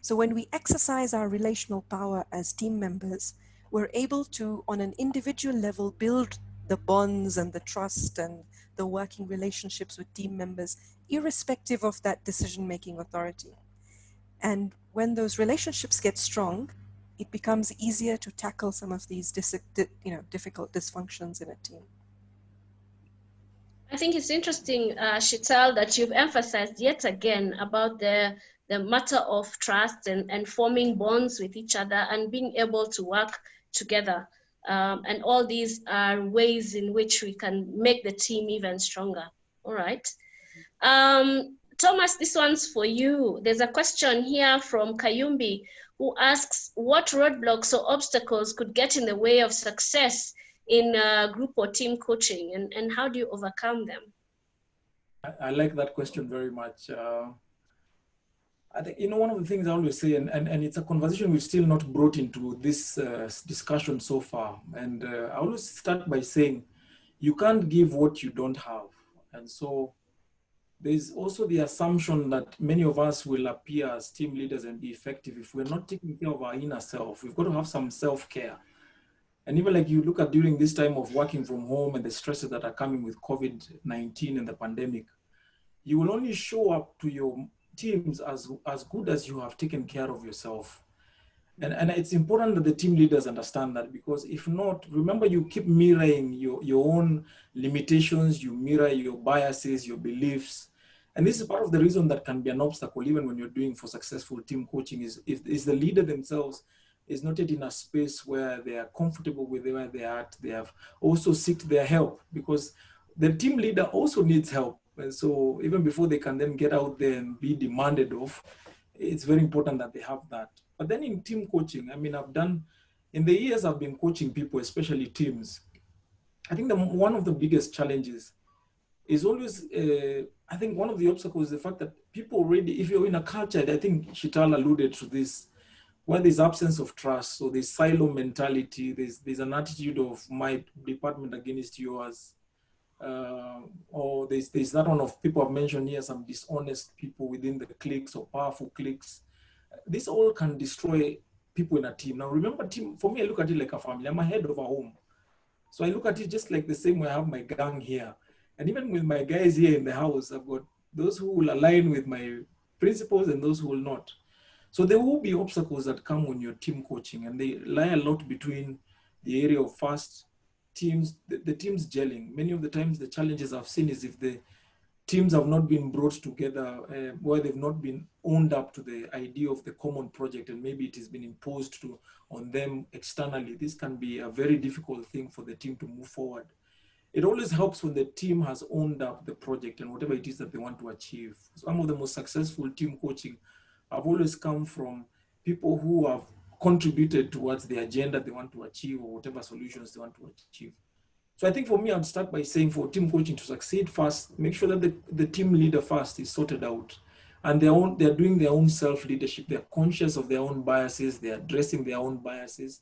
So when we exercise our relational power as team members, we're able to, on an individual level, build the bonds and the trust and the working relationships with team members, irrespective of that decision-making authority. And when those relationships get strong, it becomes easier to tackle some of these difficult dysfunctions in a team. I think it's interesting, Shital, that you've emphasized yet again about the matter of trust and forming bonds with each other and being able to work together. And all these are ways in which we can make the team even stronger. All right. Thomas, this one's for you. There's a question here from Kayumbi who asks, what roadblocks or obstacles could get in the way of success in group or team coaching, and how do you overcome them? I like that question very much. I think, one of the things I always say, and it's a conversation we've still not brought into this discussion so far. And I always start by saying, you can't give what you don't have. And so there's also the assumption that many of us will appear as team leaders and be effective if we're not taking care of our inner self. We've got to have some self-care. And even like you look at during this time of working from home and the stresses that are coming with COVID-19 and the pandemic, you will only show up to your teams as good as you have taken care of yourself. And it's important that the team leaders understand that, because if not, remember, you keep mirroring your own limitations, you mirror your biases, your beliefs. And this is part of the reason that can be an obstacle even when you're doing for successful team coaching, is if the leader themselves is not yet in a space where they are comfortable with where they are at, they have also seeked their help, because the team leader also needs help. And so even before they can then get out there and be demanded of, it's very important that they have that. But then in team coaching, I mean, in the years I've been coaching people, especially teams, I think one of the biggest challenges is always, I think one of the obstacles is the fact that people already, if you're in a culture, I think Shital alluded to this, where there's absence of trust, so there's silo mentality, there's an attitude of my department against yours, or there's that one of people I've mentioned here, some dishonest people within the cliques or powerful cliques. This all can destroy people in a team. Now remember, team, for me, I look at it like a family. I'm a head of a home. So I look at it just like the same way I have my gang here. And even with my guys here in the house, I've got those who will align with my principles and those who will not. So there will be obstacles that come when you're team coaching, and they lie a lot between the area of first teams, the teams gelling. Many of the times the challenges I've seen is if the teams have not been brought together, where they've not been owned up to the idea of the common project, and maybe it has been imposed on them externally. This can be a very difficult thing for the team to move forward. It always helps when the team has owned up the project and whatever it is that they want to achieve. Some of the most successful team coaching have always come from people who have contributed towards the agenda they want to achieve or whatever solutions they want to achieve. So I think for me, I'd start by saying for team coaching to succeed first, make sure that the team leader first is sorted out, and they're doing their own self-leadership. They're conscious of their own biases. They're addressing their own biases.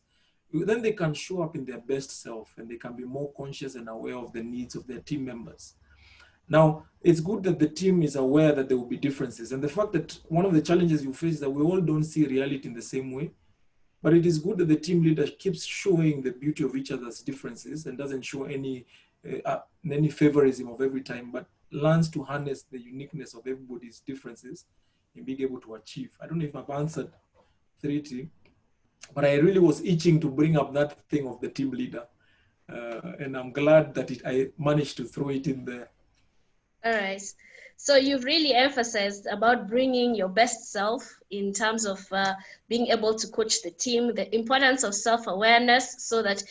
Then they can show up in their best self, and they can be more conscious and aware of the needs of their team members. Now, it's good that the team is aware that there will be differences. And the fact that one of the challenges you face is that we all don't see reality in the same way. But it is good that the team leader keeps showing the beauty of each other's differences and doesn't show any favorism of every time, but learns to harness the uniqueness of everybody's differences and being able to achieve. I don't know if I've answered 3T, but I really was itching to bring up that thing of the team leader. And I'm glad that I managed to throw it in there. All right. So you've really emphasized about bringing your best self in terms of being able to coach the team, the importance of self-awareness so that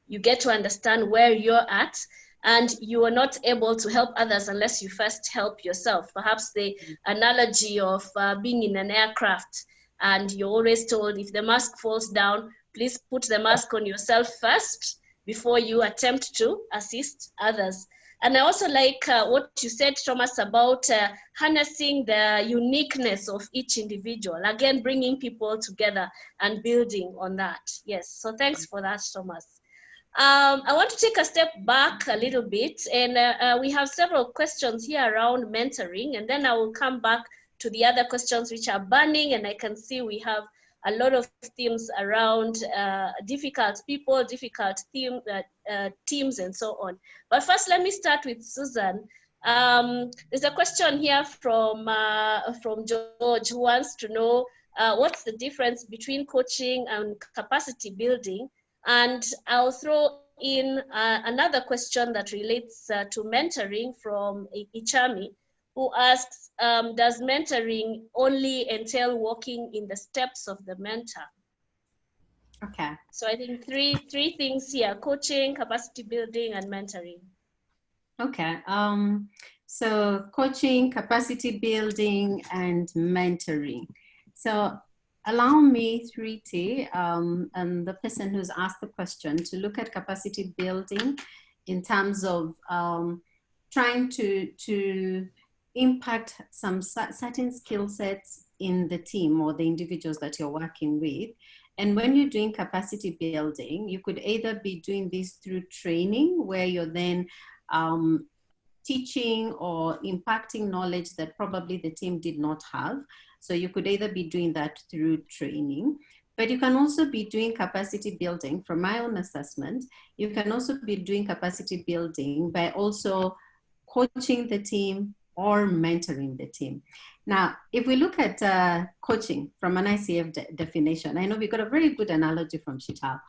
you get to understand where you're at, and you are not able to help others unless you first help yourself. Perhaps the analogy of being in an aircraft and you're always told if the mask falls down, please put the mask on yourself first before you attempt to assist others. And I also like what you said, Thomas, about harnessing the uniqueness of each individual. Again, bringing people together and building on that. Yes, so thanks for that, Thomas. I want to take a step back a little bit, and we have several questions here around mentoring, and then I will come back to the other questions which are burning, and I can see we have a lot of themes around difficult people, difficult teams, and so on. But first, let me start with Susan. There's a question here from George, who wants to know what's the difference between coaching and capacity building. And I'll throw in another question that relates to mentoring from Ichami, who asks, does mentoring only entail walking in the steps of the mentor? Okay. So I think three things here: coaching, capacity building, and mentoring. Okay. So coaching, capacity building, and mentoring. So allow me, 3T, and the person who's asked the question, to look at capacity building in terms of trying to impact some certain skill sets in the team or the individuals that you're working with. And when you're doing capacity building, you could either be doing this through training, where you're then teaching or impacting knowledge that probably the team did not have. So you could either be doing that through training, but you can also be doing capacity building. From my own assessment, you can also be doing capacity building by also coaching the team or mentoring the team. Now, if we look at coaching from an ICF definition, I know we got a very good analogy from Chital.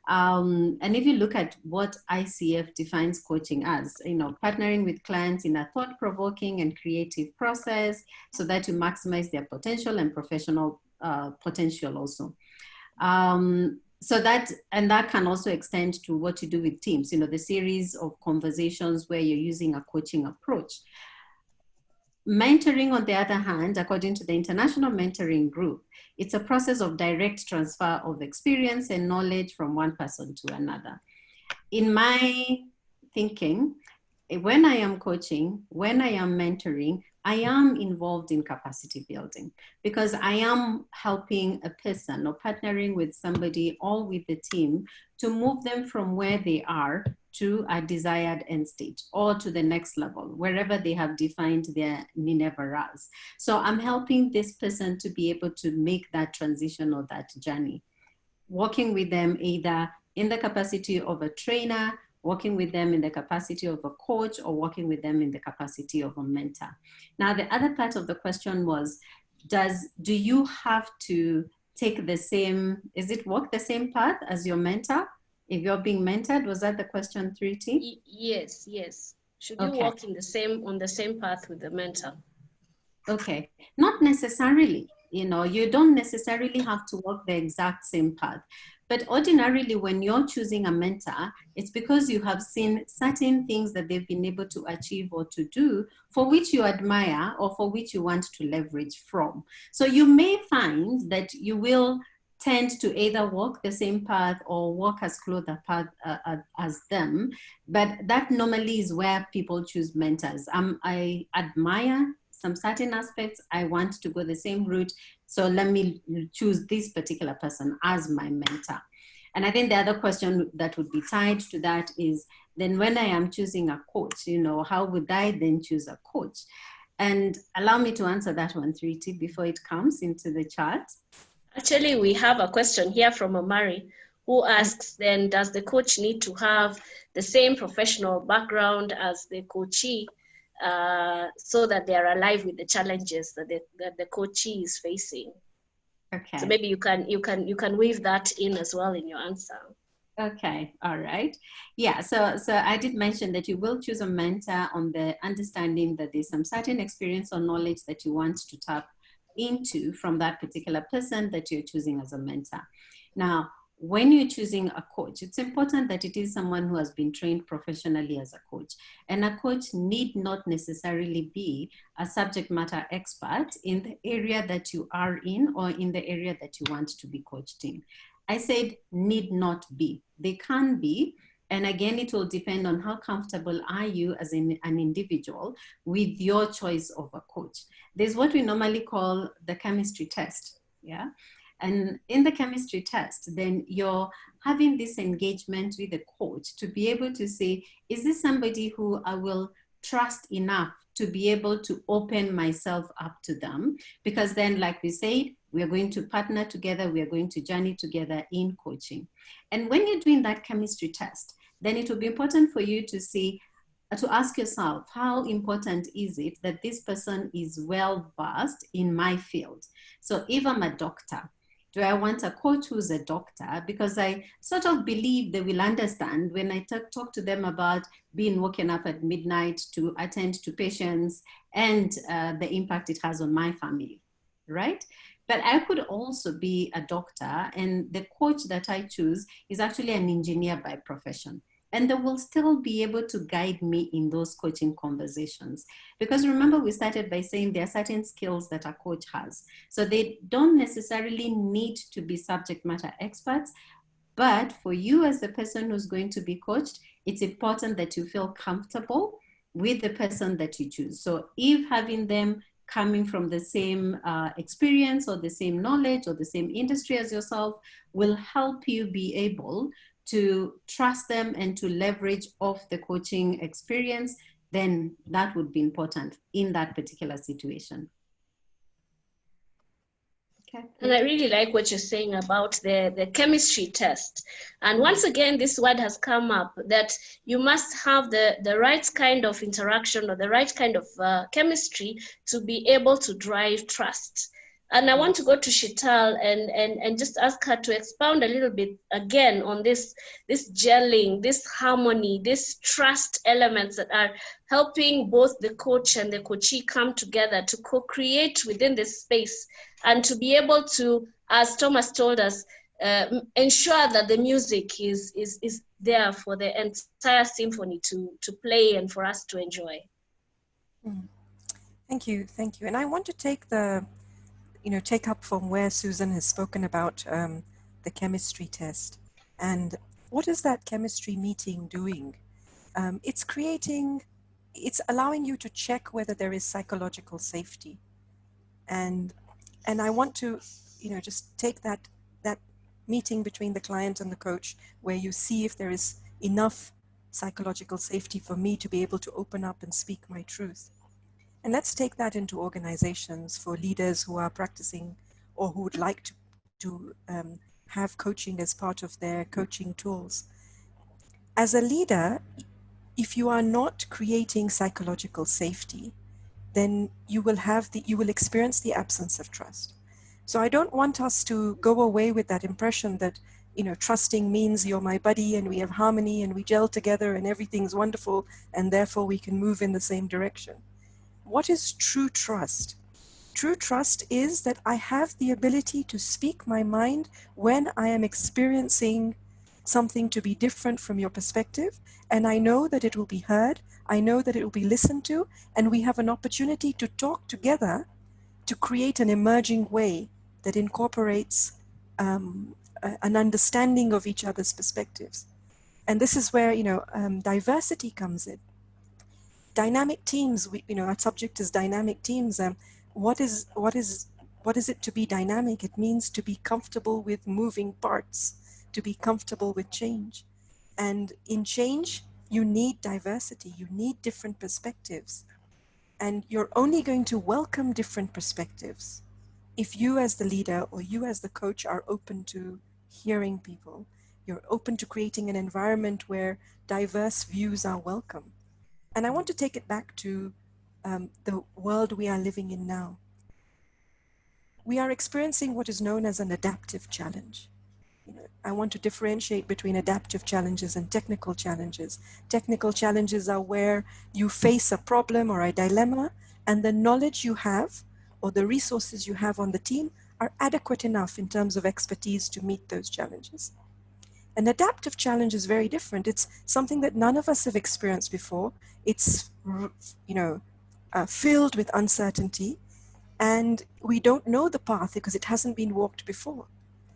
And if you look at what ICF defines coaching as, partnering with clients in a thought-provoking and creative process so that you maximize their potential and professional potential also. So that can also extend to what you do with teams, the series of conversations where you're using a coaching approach. Mentoring, on the other hand, according to the International Mentoring Group, it's a process of direct transfer of experience and knowledge from one person to another. In my thinking, when I am coaching, when I am mentoring, I am involved in capacity building because I am helping a person or partnering with somebody or with the team to move them from where they are to a desired end state or to the next level, wherever they have defined their Minerva as. So I'm helping this person to be able to make that transition or that journey, working with them either in the capacity of a trainer, working with them in the capacity of a coach, or working with them in the capacity of a mentor. Now, the other part of the question was, do you have to take the same, walk the same path as your mentor? If you're being mentored, was that the question, 3T? Yes. Should you walk on the same path with the mentor? Okay, not necessarily. You don't necessarily have to walk the exact same path. But ordinarily, when you're choosing a mentor, it's because you have seen certain things that they've been able to achieve or to do for which you admire or for which you want to leverage from. So you may find that you will tend to either walk the same path or walk as close a path as them. But that normally is where people choose mentors. I admire some certain aspects. I want to go the same route. So let me choose this particular person as my mentor. And I think the other question that would be tied to that is, then when I am choosing a coach, how would I then choose a coach? And allow me to answer that one, 3T, before it comes into the chat. Actually, we have a question here from Amari, who asks, then, does the coach need to have the same professional background as the coachee so that they are alive with the challenges that the coachee is facing? Okay. So maybe you can weave that in as well in your answer. Okay, all right. Yeah, so I did mention that you will choose a mentor on the understanding that there's some certain experience or knowledge that you want to tap into from that particular person that you're choosing as a mentor. Now, when you're choosing a coach, it's important that it is someone who has been trained professionally as a coach. And a coach need not necessarily be a subject matter expert in the area that you are in or in the area that you want to be coached in. I said need not be. They can be. And again, it will depend on how comfortable are you as an individual with your choice of a coach. There's what we normally call the chemistry test. Yeah. And in the chemistry test, then you're having this engagement with the coach to be able to say, is this somebody who I will trust enough to be able to open myself up to them? Because then, like we said, we are going to partner together, we are going to journey together in coaching. And when you're doing that chemistry test, then it will be important for you to see, to ask yourself, how important is it that this person is well versed in my field? So if I'm a doctor, do I want a coach who's a doctor? Because I sort of believe they will understand when I talk to them about being woken up at midnight to attend to patients and the impact it has on my family, right? But I could also be a doctor, and the coach that I choose is actually an engineer by profession. And they will still be able to guide me in those coaching conversations. Because remember, we started by saying there are certain skills that a coach has. So they don't necessarily need to be subject matter experts, but for you as the person who's going to be coached, it's important that you feel comfortable with the person that you choose. So if having them coming from the same experience or the same knowledge or the same industry as yourself will help you be able to trust them and to leverage off the coaching experience, then that would be important in that particular situation. Okay. And I really like what you're saying about the chemistry test. And once again, this word has come up that you must have the right kind of interaction or the right kind of chemistry to be able to drive trust. And I want to go to Shital and just ask her to expound a little bit again on this gelling, this harmony, this trust elements that are helping both the coach and the coachee come together to co-create within this space and to be able to, as Thomas told us, ensure that the music is there for the entire symphony to play and for us to enjoy. Thank you. And I want to take take up from where Susan has spoken about the chemistry test. And what is that chemistry meeting doing? It's allowing you to check whether there is psychological safety. And I want to, just take that meeting between the client and the coach where you see if there is enough psychological safety for me to be able to open up and speak my truth. And let's take that into organizations for leaders who are practicing or who would like to have coaching as part of their coaching tools. As a leader, if you are not creating psychological safety, then you will experience the absence of trust. So I don't want us to go away with that impression that, trusting means you're my buddy and we have harmony and we gel together and everything's wonderful and therefore we can move in the same direction. What is true trust? True trust is that I have the ability to speak my mind when I am experiencing something to be different from your perspective, and I know that it will be heard, I know that it will be listened to, and we have an opportunity to talk together to create an emerging way that incorporates an understanding of each other's perspectives. And this is where, diversity comes in. Dynamic teams, our subject is dynamic teams. What is it to be dynamic? It means to be comfortable with moving parts, to be comfortable with change. And in change, you need diversity, you need different perspectives. And you're only going to welcome different perspectives if you as the leader or you as the coach are open to hearing people. You're open to creating an environment where diverse views are welcome. And I want to take it back to the world we are living in now. We are experiencing what is known as an adaptive challenge. I want to differentiate between adaptive challenges and technical challenges. Technical challenges are where you face a problem or a dilemma, and the knowledge you have or the resources you have on the team are adequate enough in terms of expertise to meet those challenges. An adaptive challenge is very different. It's something that none of us have experienced before. It's, filled with uncertainty, and we don't know the path because it hasn't been walked before.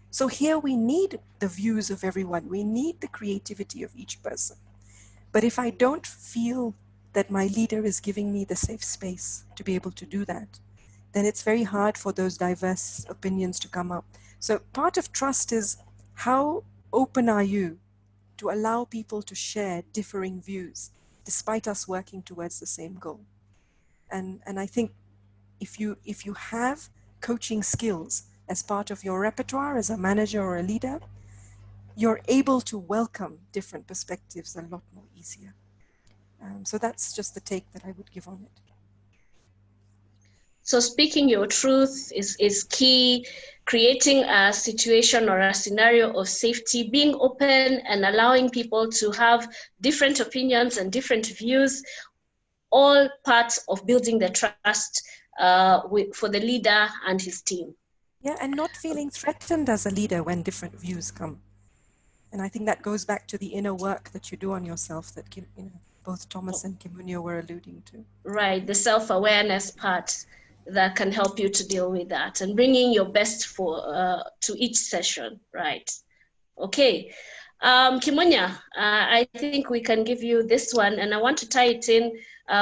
So here we need the views of everyone. We need the creativity of each person. But if I don't feel that my leader is giving me the safe space to be able to do that, then it's very hard for those diverse opinions to come up. So part of trust is, how open are you to allow people to share differing views despite us working towards the same goal? And I think if you have coaching skills as part of your repertoire as a manager or a leader, you're able to welcome different perspectives a lot more easier. So that's just the take that I would give on it. So speaking your truth is key, creating a situation or a scenario of safety, being open and allowing people to have different opinions and different views, all parts of building the trust for the leader and his team. Yeah, and not feeling threatened as a leader when different views come. And I think that goes back to the inner work that you do on yourself that both Thomas and Kimunyo were alluding to. Right, the self-awareness part that can help you to deal with that and bringing your best to each session, right? Okay, Kimunya, I think we can give you this one, and I want to tie it in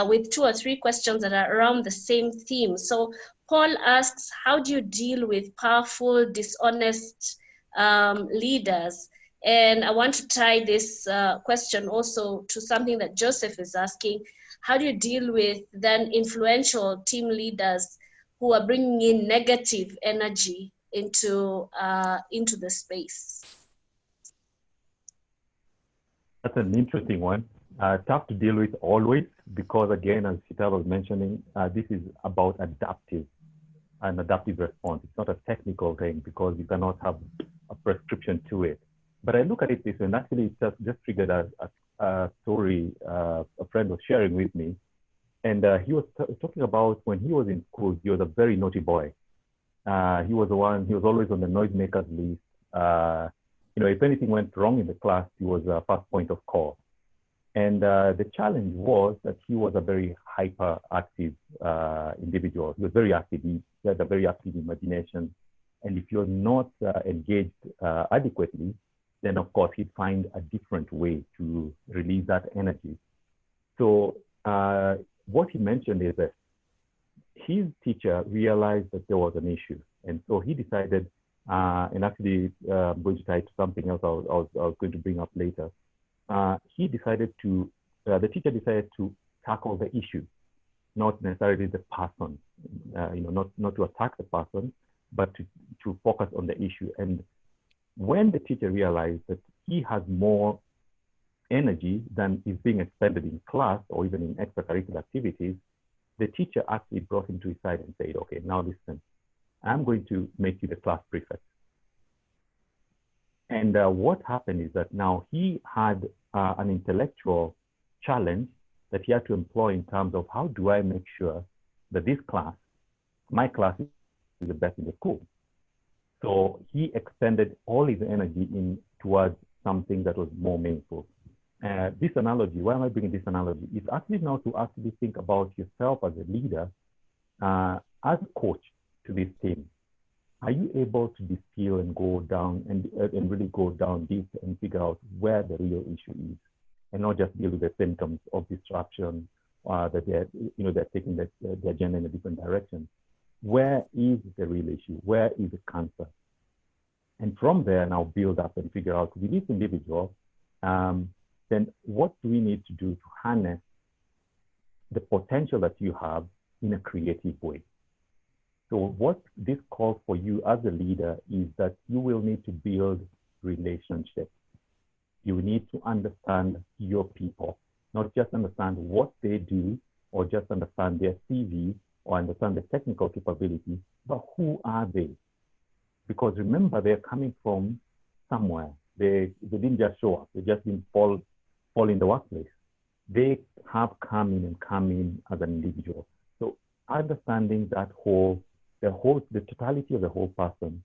with 2 or 3 questions that are around the same theme. So Paul asks, how do you deal with powerful, dishonest leaders? And I want to tie this question also to something that Joseph is asking. How do you deal with then influential team leaders who are bringing in negative energy into the space? That's an interesting one. Tough to deal with always, because again, as Chita was mentioning, this is about an adaptive response. It's not a technical thing because you cannot have a prescription to it. But I look at it this way, and actually it just triggered a story a friend was sharing with me. And he was talking about when he was in school, he was a very naughty boy. He was always on the noisemakers list. If anything went wrong in the class, he was a first point of call. And the challenge was that he was a very hyperactive individual. He was very active. He had a very active imagination. And if you're not engaged adequately, then of course he'd find a different way to release that energy. So what he mentioned is that his teacher realized that there was an issue. And so he decided, and actually I'm going to tie it to something else I was going to bring up later. The teacher decided to tackle the issue, not necessarily the person, not to attack the person, but to focus on the issue. And when the teacher realized that he has more energy than is being expended in class or even in extracurricular activities, the teacher actually brought him to his side and said, okay, now listen, I'm going to make you the class prefect. And what happened is that now he had an intellectual challenge that he had to employ in terms of how do I make sure that my class is the best in the school. So he expended all his energy towards something that was more meaningful. This analogy, why am I bringing this analogy? It's actually now to actually think about yourself as a leader, as a coach to this team. Are you able to distill and go down and really go down deep and figure out where the real issue is, and not just deal with the symptoms of disruption that they're taking the agenda in a different direction? Where is the real issue? Where is the cancer? And from there, now build up and figure out with this individual, then what do we need to do to harness the potential that you have in a creative way? So what this calls for you as a leader is that you will need to build relationships. You need to understand your people, not just understand what they do or just understand their CV or understand the technical capability, but who are they? Because remember, they're coming from somewhere. They didn't just show up. They just didn't fall in the workplace. They have come in as an individual. So understanding that the totality of the whole person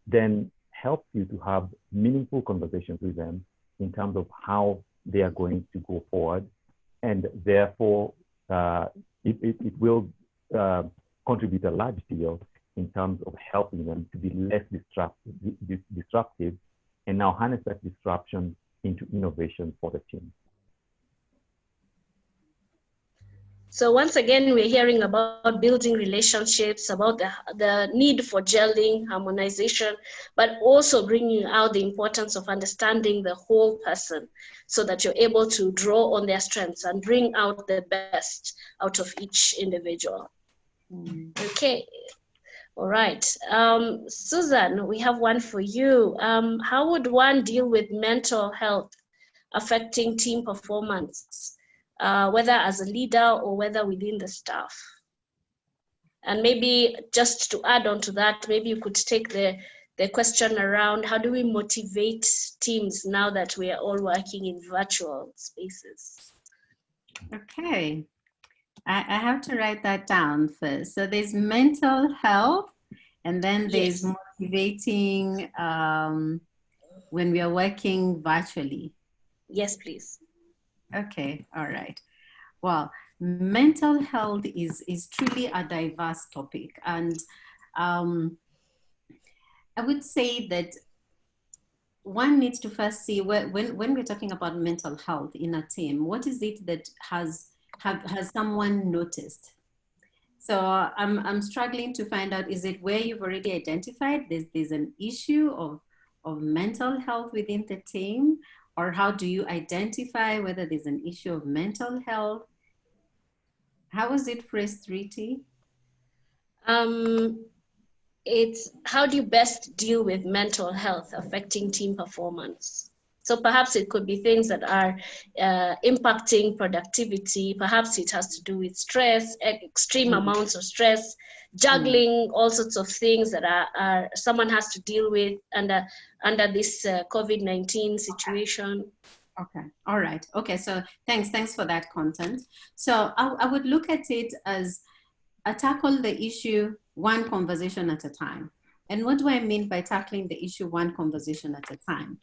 then helps you to have meaningful conversations with them in terms of how they are going to go forward. And therefore, it will contribute a large deal in terms of helping them to be less disruptive and now harness that disruption into innovation for the team. So once again, we're hearing about building relationships, about the need for gelling, harmonization, but also bringing out the importance of understanding the whole person so that you're able to draw on their strengths and bring out the best out of each individual. Okay, all right. Susan, we have one for you. How would one deal with mental health affecting team performance? Whether as a leader or whether within the staff. And maybe just to add on to that, maybe you could take the question around how do we motivate teams now that we are all working in virtual spaces? Okay, I have to write that down first. So there's mental health, and then there's motivating when we are working virtually. Yes, please. Okay, all right. Well, mental health is truly a diverse topic. And I would say that one needs to first see when we're talking about mental health in a team, what is it that has someone noticed? So I'm struggling to find out, is it where you've already identified there's an issue of mental health within the team? Or how do you identify whether there's an issue of mental health? How was it phrased, Riti? It's how do you best deal with mental health affecting team performance? So perhaps it could be things that are impacting productivity. Perhaps it has to do with stress, extreme amounts of stress, juggling all sorts of things that are someone has to deal with under this COVID-19 situation. Okay, all right. Okay, so thanks for that content. So I would look at it as tackle the issue one conversation at a time. And what do I mean by tackling the issue one conversation at a time?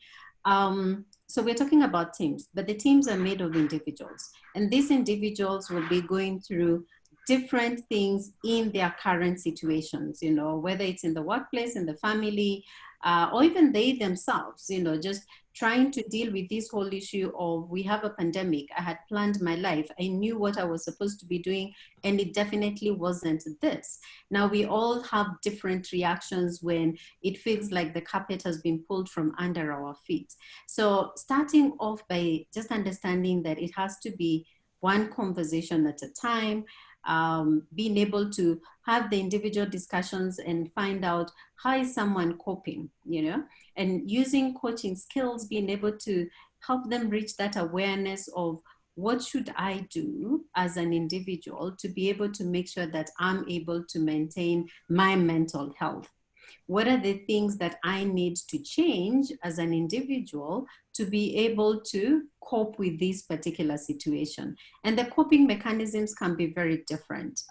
So we're talking about teams, but the teams are made of individuals. And these individuals will be going through different things in their current situations, you know, whether it's in the workplace, in the family, or even they themselves, you know, just trying to deal with this whole issue of we have a pandemic. I had planned my life. I knew what I was supposed to be doing, and it definitely wasn't this. Now we all have different reactions when it feels like the carpet has been pulled from under our feet. So starting off by just understanding that it has to be one conversation at a time, being able to have the individual discussions and find out how is someone coping, you know, and using coaching skills, being able to help them reach that awareness of what should I do as an individual to be able to make sure that I'm able to maintain my mental health. What are the things that I need to change as an individual to be able to cope with this particular situation? And the coping mechanisms can be very different.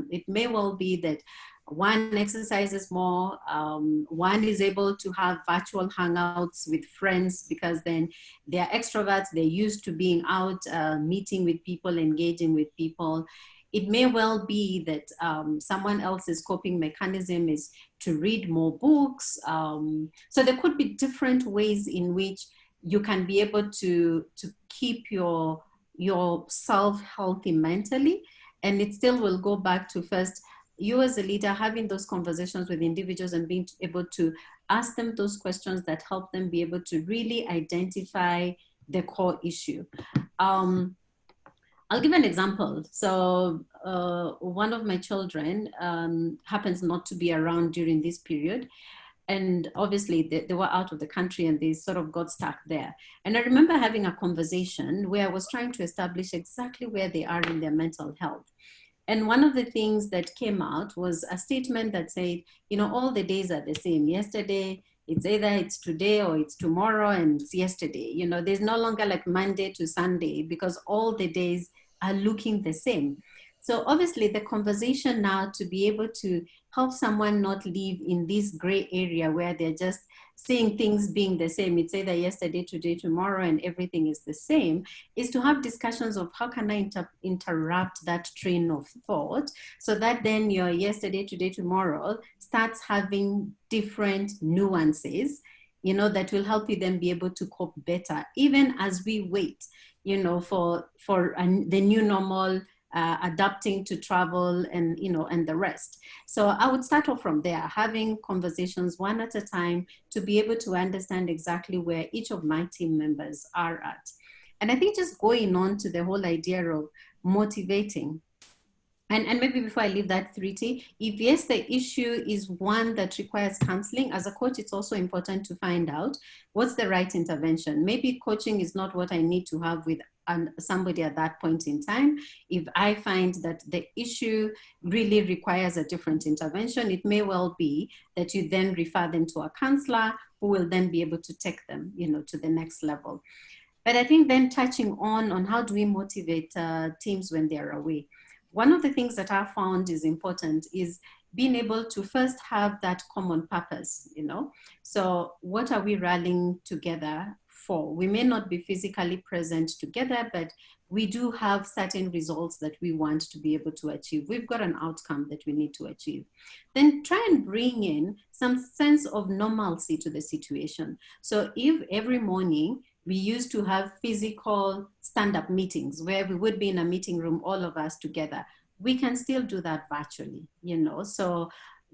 It may well be that one exercises more, one is able to have virtual hangouts with friends because then they're extroverts, they're used to being out, meeting with people, engaging with people. It may well be that someone else's coping mechanism is to read more books. So there could be different ways in which you can be able to keep yourself healthy mentally. And it still will go back to first, you as a leader having those conversations with individuals and being able to ask them those questions that help them be able to really identify the core issue. I'll give an example. So one of my children happens not to be around during this period. And obviously they were out of the country and they sort of got stuck there. And I remember having a conversation where I was trying to establish exactly where they are in their mental health. And one of the things that came out was a statement that said, you know, all the days are the same. Yesterday, It's either it's today or it's tomorrow and it's yesterday. You know, there's no longer like Monday to Sunday because all the days are looking the same. So obviously the conversation now to be able to help someone not live in this gray area where they're just seeing things being the same, it's either yesterday, today, tomorrow, and everything is the same, is to have discussions of how can I interrupt that train of thought so that then your yesterday, today, tomorrow starts having different nuances, you know, that will help you then be able to cope better, even as we wait, you know, for the new normal, adapting to travel and, you know, and the rest. So I would start off from there, having conversations one at a time to be able to understand exactly where each of my team members are at. And I think just going on to the whole idea of motivating, and maybe before I leave that, 3T, if yes, the issue is one that requires counseling, as a coach, it's also important to find out what's the right intervention. Maybe coaching is not what I need to have with somebody at that point in time. If I find that the issue really requires a different intervention, it may well be that you then refer them to a counselor who will then be able to take them, you know, to the next level. But I think then touching on how do we motivate teams when they're away? One of the things that I found is important is being able to first have that common purpose, you know? So what are we rallying together for? We may not be physically present together, but we do have certain results that we want to be able to achieve. We've got an outcome that we need to achieve. Then try and bring in some sense of normalcy to the situation. So if every morning we used to have physical stand-up meetings where we would be in a meeting room, all of us together, we can still do that virtually, you know? So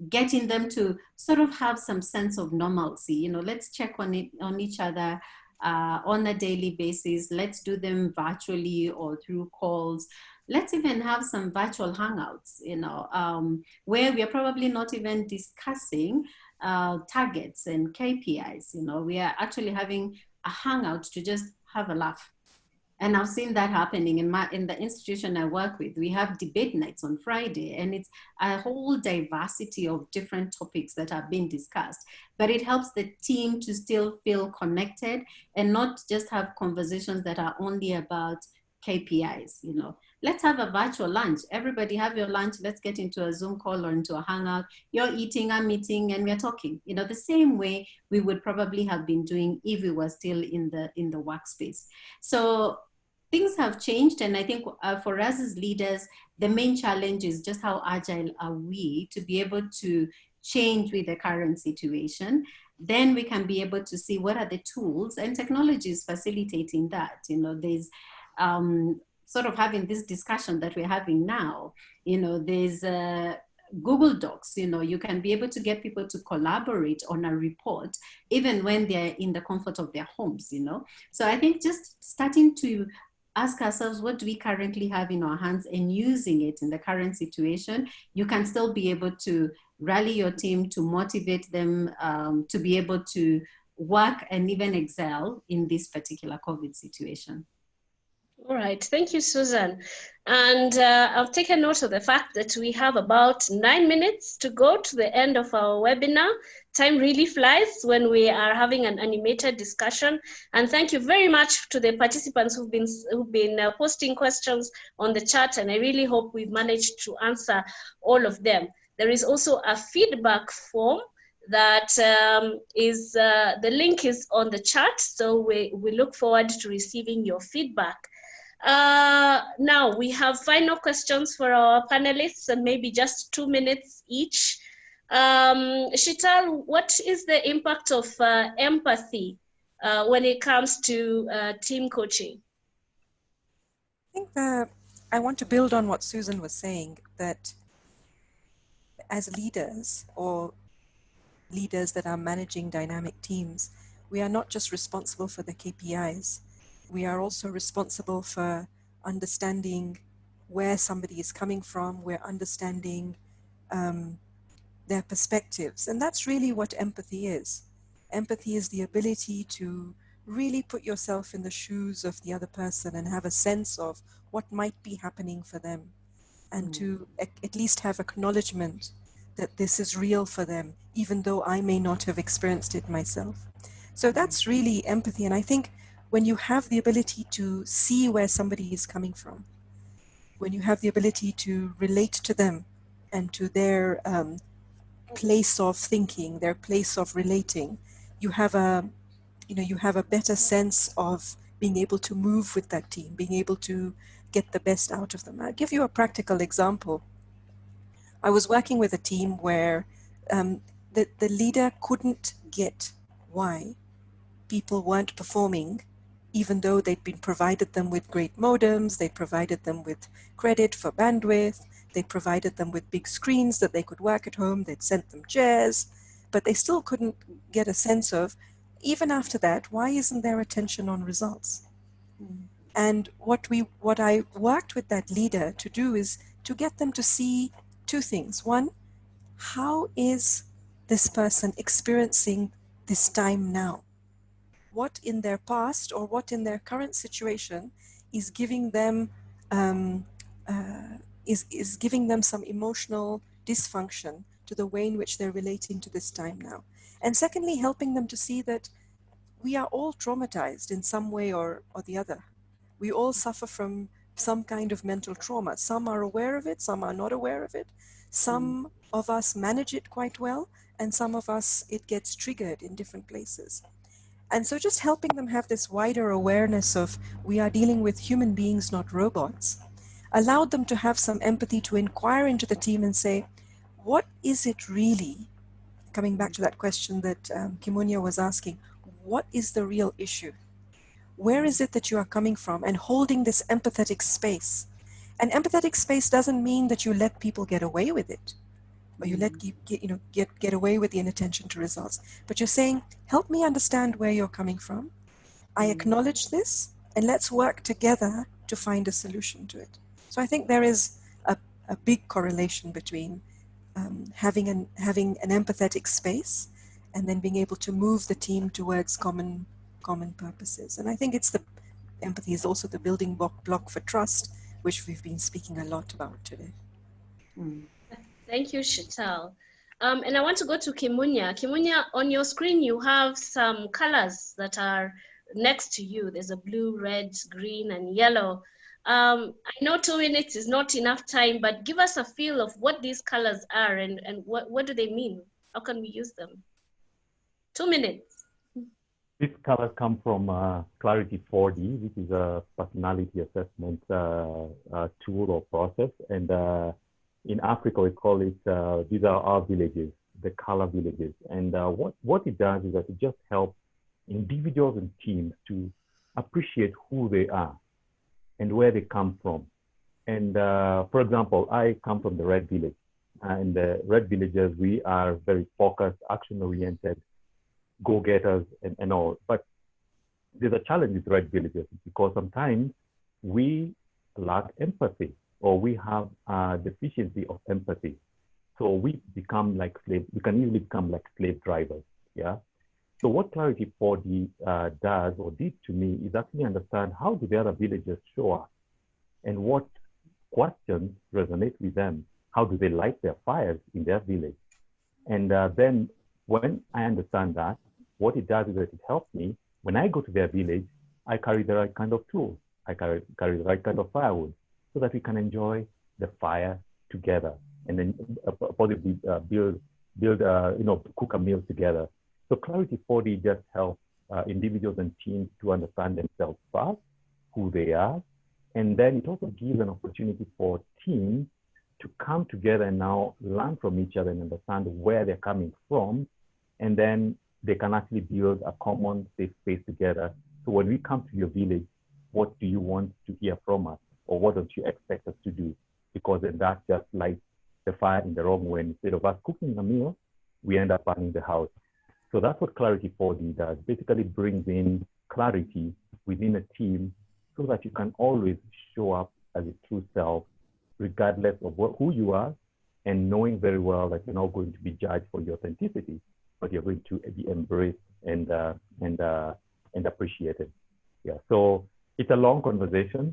getting them to sort of have some sense of normalcy, you know, let's check on each other on a daily basis. Let's do them virtually or through calls. Let's even have some virtual hangouts, you know, where we are probably not even discussing targets and KPIs. You know, we are actually having a hangout to just have a laugh. And I've seen that happening in the institution I work with. We have debate nights on Friday, and it's a whole diversity of different topics that are being discussed. But it helps the team to still feel connected and not just have conversations that are only about KPIs. You know, let's have a virtual lunch. Everybody have your lunch. Let's get into a Zoom call or into a hangout. You're eating, I'm eating, and we're talking. You know, the same way we would probably have been doing if we were still in the workspace. So things have changed, and I think for us as leaders, the main challenge is just how agile are we to be able to change with the current situation. Then we can be able to see what are the tools, and technology is facilitating that. You know, there's sort of having this discussion that we're having now. You know, there's Google Docs. You know, you can be able to get people to collaborate on a report even when they're in the comfort of their homes, you know. So I think just starting to ask ourselves, what do we currently have in our hands, and using it in the current situation, you can still be able to rally your team, to motivate them to be able to work and even excel in this particular COVID situation. All right, thank you, Susan. And I've taken note of the fact that we have about 9 minutes to go to the end of our webinar. Time really flies when we are having an animated discussion. And thank you very much to the participants who've been posting questions on the chat, and I really hope we've managed to answer all of them. There is also a feedback form that the link is on the chat, so we look forward to receiving your feedback. Now we have final questions for our panelists, and maybe just 2 minutes each. Shital, what is the impact of empathy when it comes to team coaching? I think that I want to build on what Susan was saying, that as leaders, or leaders that are managing dynamic teams, we are not just responsible for the KPIs. We are also responsible for understanding where somebody is coming from. We're understanding their perspectives. And that's really what empathy is. Empathy is the ability to really put yourself in the shoes of the other person and have a sense of what might be happening for them, and to at least have acknowledgement that this is real for them, even though I may not have experienced it myself. So that's really empathy. And I think when you have the ability to see where somebody is coming from, when you have the ability to relate to them and to their place of thinking, their place of relating, you have a better sense of being able to move with that team, being able to get the best out of them. I'll give you a practical example. I was working with a team where the leader couldn't get why people weren't performing, even though they'd been provided them with great modems, they provided them with credit for bandwidth, they provided them with big screens that they could work at home, they'd sent them chairs, but they still couldn't get a sense of, even after that, why isn't there attention on results? And what I worked with that leader to do is to get them to see two things. One, how is this person experiencing this time now? What in their past or what in their current situation is giving them is giving them some emotional dysfunction to the way in which they're relating to this time now. And secondly, helping them to see that we are all traumatized in some way or the other. We all suffer from some kind of mental trauma. Some are aware of it, some are not aware of it. Some of us manage it quite well, and some of us, it gets triggered in different places. And so just helping them have this wider awareness of we are dealing with human beings, not robots, allowed them to have some empathy to inquire into the team and say, what is it really, coming back to that question that Kimunya was asking, what is the real issue? Where is it that you are coming from? And holding this empathetic space. And empathetic space doesn't mean that you let people get away with it, or you get away with the inattention to results. But you're saying, help me understand where you're coming from. I acknowledge this, and let's work together to find a solution to it. So I think there is a big correlation between having an empathetic space and then being able to move the team towards common purposes. And I think empathy is also the building block for trust, which we've been speaking a lot about today. Thank you, Shital. And I want to go to Kimunya. Kimunya, on your screen, you have some colors that are next to you. There's a blue, red, green, and yellow. I know 2 minutes is not enough time, but give us a feel of what these colors are and what do they mean? How can we use them? 2 minutes. These colors come from Clarity 4D, which is a personality assessment tool or process. And in Africa, we call it, these are our villages, the color villages. And what it does is that it just helps individuals and teams to appreciate who they are and where they come from. And for example, I come from the red village. In the red villages, we are very focused, action-oriented, go-getters and all. But there's a challenge with red villages because sometimes we lack empathy or we have a deficiency of empathy. So we become like slave, we can easily become like slave drivers, yeah? So what Clarity 4D does or did to me is actually understand how do the other villagers show up and what questions resonate with them. How do they light their fires in their village? And then when I understand that, what it does is that it helps me, when I go to their village, I carry the right kind of tools. I carry the right kind of firewood so that we can enjoy the fire together and then possibly cook a meal together. So Clarity 4D just helps individuals and teams to understand themselves first, who they are, and then it also gives an opportunity for teams to come together and now learn from each other and understand where they're coming from, and then they can actually build a common safe space together. So when we come to your village, what do you want to hear from us? Or what don't you expect us to do? Because then that just lights the fire in the wrong way. Instead of us cooking a meal, we end up burning the house. So that's what Clarity 4D does. Basically brings in clarity within a team so that you can always show up as a true self, regardless of who you are, and knowing very well that you're not going to be judged for your authenticity, but you're going to be embraced and appreciated. Yeah. So it's a long conversation.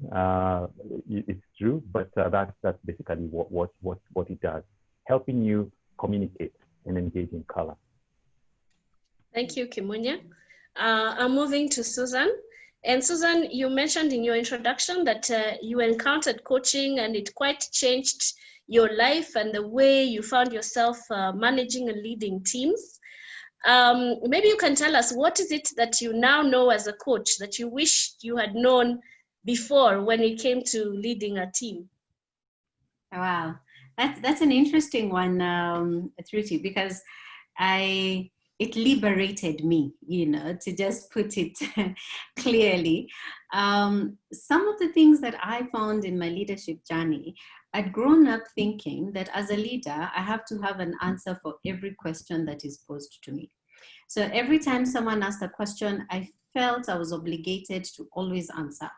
It's true, but that's basically what it does, helping you communicate and engage in color. Thank you, Kimunya. I'm moving to Susan. And Susan, you mentioned in your introduction that you encountered coaching and it quite changed your life and the way you found yourself managing and leading teams. Maybe you can tell us, what is it that you now know as a coach that you wish you had known before when it came to leading a team? Wow, that's an interesting one, Truti, because it liberated me, to just put it clearly. Some of the things that I found in my leadership journey, I'd grown up thinking that as a leader, I have to have an answer for every question that is posed to me. So every time someone asked a question, I felt I was obligated to always answer.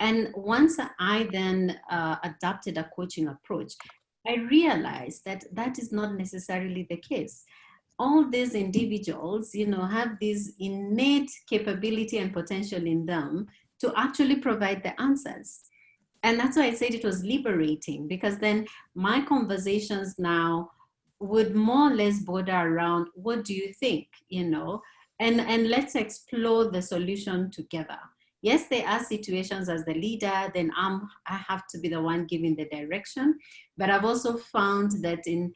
And once I then adopted a coaching approach, I realized that that is not necessarily the case. All these individuals, have this innate capability and potential in them to actually provide the answers. And that's why I said it was liberating, because then my conversations now would more or less border around, what do you think, and let's explore the solution together. Yes, there are situations as the leader, then I have to be the one giving the direction. But I've also found that in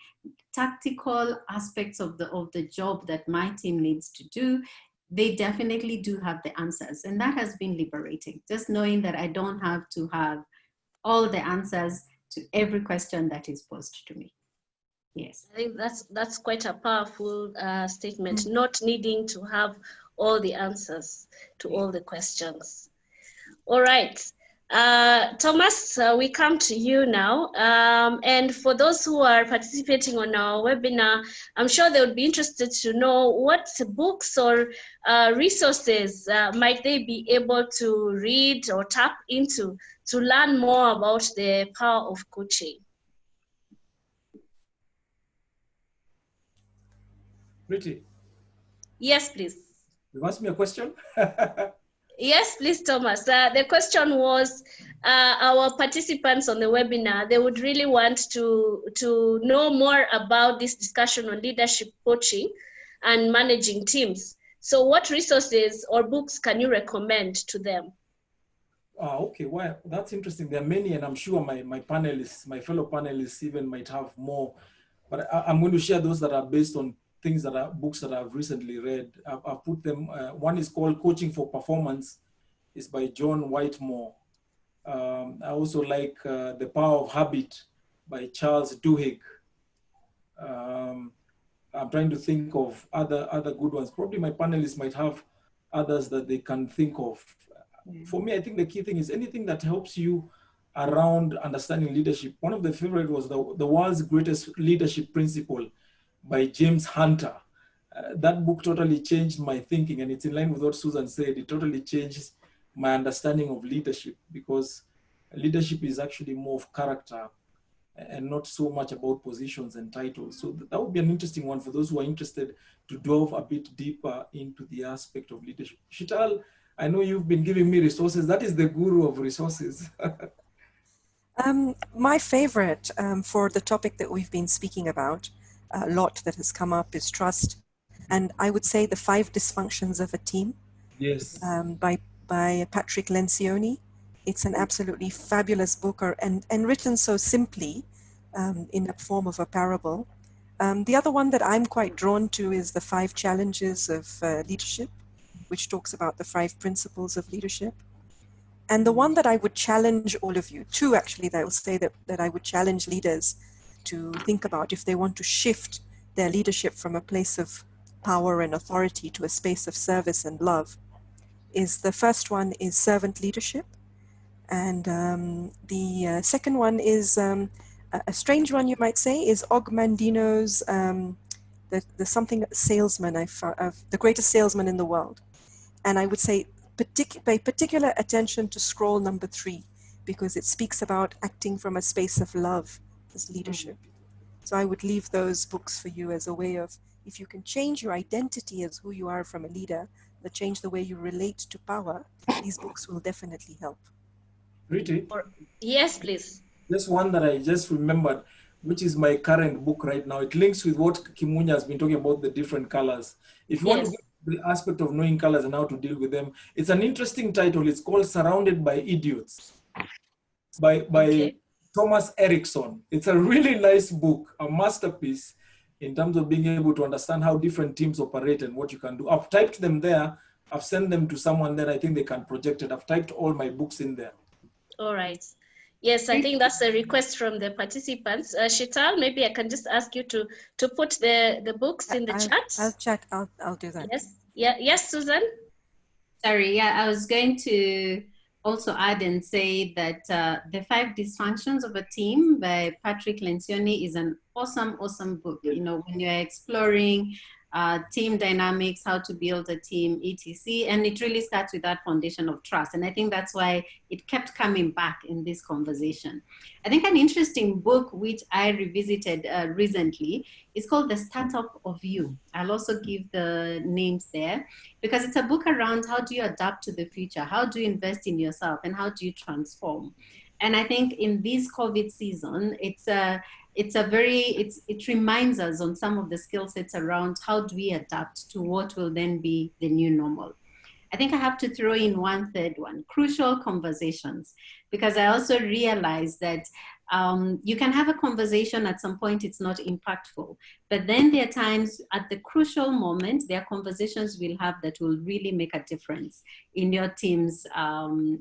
tactical aspects of the job that my team needs to do, they definitely do have the answers. And that has been liberating, just knowing that I don't have to have all the answers to every question that is posed to me. Yes. I think that's quite a powerful statement, not needing to have all the answers to all the questions. All right. Thomas, we come to you now. And for those who are participating on our webinar, I'm sure they would be interested to know what books or resources might they be able to read or tap into to learn more about the power of coaching. Pretty. Yes, please. You asked me a question? Yes, please, Thomas. The question was, our participants on the webinar, they would really want to know more about this discussion on leadership coaching and managing teams. So what resources or books can you recommend to them? Okay, well, that's interesting. There are many, and I'm sure my panelists, my fellow panelists even might have more, but I'm going to share those that are based on things that are books that I've recently read. I've put them, one is called Coaching for Performance. It's by John Whitemore. I also like The Power of Habit by Charles Duhigg. I'm trying to think of other good ones. Probably my panelists might have others that they can think of. For me, I think the key thing is anything that helps you around understanding leadership. One of the favorite was the World's Greatest Leadership Principle by James Hunter. That book totally changed my thinking, and it's in line with what Susan said. It totally changed my understanding of leadership, because leadership is actually more of character and not so much about positions and titles. So that would be an interesting one for those who are interested to delve a bit deeper into the aspect of leadership. Shital, I know you've been giving me resources. That is the guru of resources. My favorite for the topic that we've been speaking about, a lot that has come up, is trust. And I would say The 5 Dysfunctions of a Team. Yes. By Patrick Lencioni. It's an absolutely fabulous book, and written so simply in the form of a parable. The other one that I'm quite drawn to is The 5 Challenges of Leadership, which talks about the 5 principles of leadership. And the one that I would challenge all of you, two actually, that I will say that I would challenge leaders to think about if they want to shift their leadership from a place of power and authority to a space of service and love, is the first one is servant leadership. And the second one is a strange one, you might say, is Og Mandino's the something salesman, the greatest salesman in the world. And I would say pay particular attention to scroll number 3, because it speaks about acting from a space of love as leadership. So I would leave those books for you as a way of, if you can change your identity as who you are from a leader, but change the way you relate to power, these books will definitely help. Riti? Yes, please. Just one that I just remembered. which is my current book right now. It links with what Kimunya has been talking about, the different colors. If you want to get the aspect of knowing colors and how to deal with them, it's an interesting title. It's called Surrounded by Idiots by Thomas Erickson. It's a really nice book, a masterpiece in terms of being able to understand how different teams operate and what you can do. I've typed them there. I've sent them to someone that I think they can project it. I've typed all my books in there. All right. Yes, I think that's a request from the participants. Shital, maybe I can just ask you to put the books in the chat. I'll do that. Yes. Yeah. Yes, Susan. Sorry. Yeah, I was going to also add and say that The 5 Dysfunctions of a Team by Patrick Lencioni is an awesome book. You know, when you're exploring team dynamics, how to build a team, etc. And it really starts with that foundation of trust. And I think that's why it kept coming back in this conversation. I think an interesting book, which I revisited recently, is called The Startup of You. I'll also give the names there, because it's a book around how do you adapt to the future? How do you invest in yourself? And how do you transform? And I think in this COVID season, it reminds us on some of the skill sets around how do we adapt to what will then be the new normal. I think I have to throw in one third one, crucial conversations, because I also realized that you can have a conversation at some point, it's not impactful, but then there are times at the crucial moment, there are conversations we'll have that will really make a difference in your team's,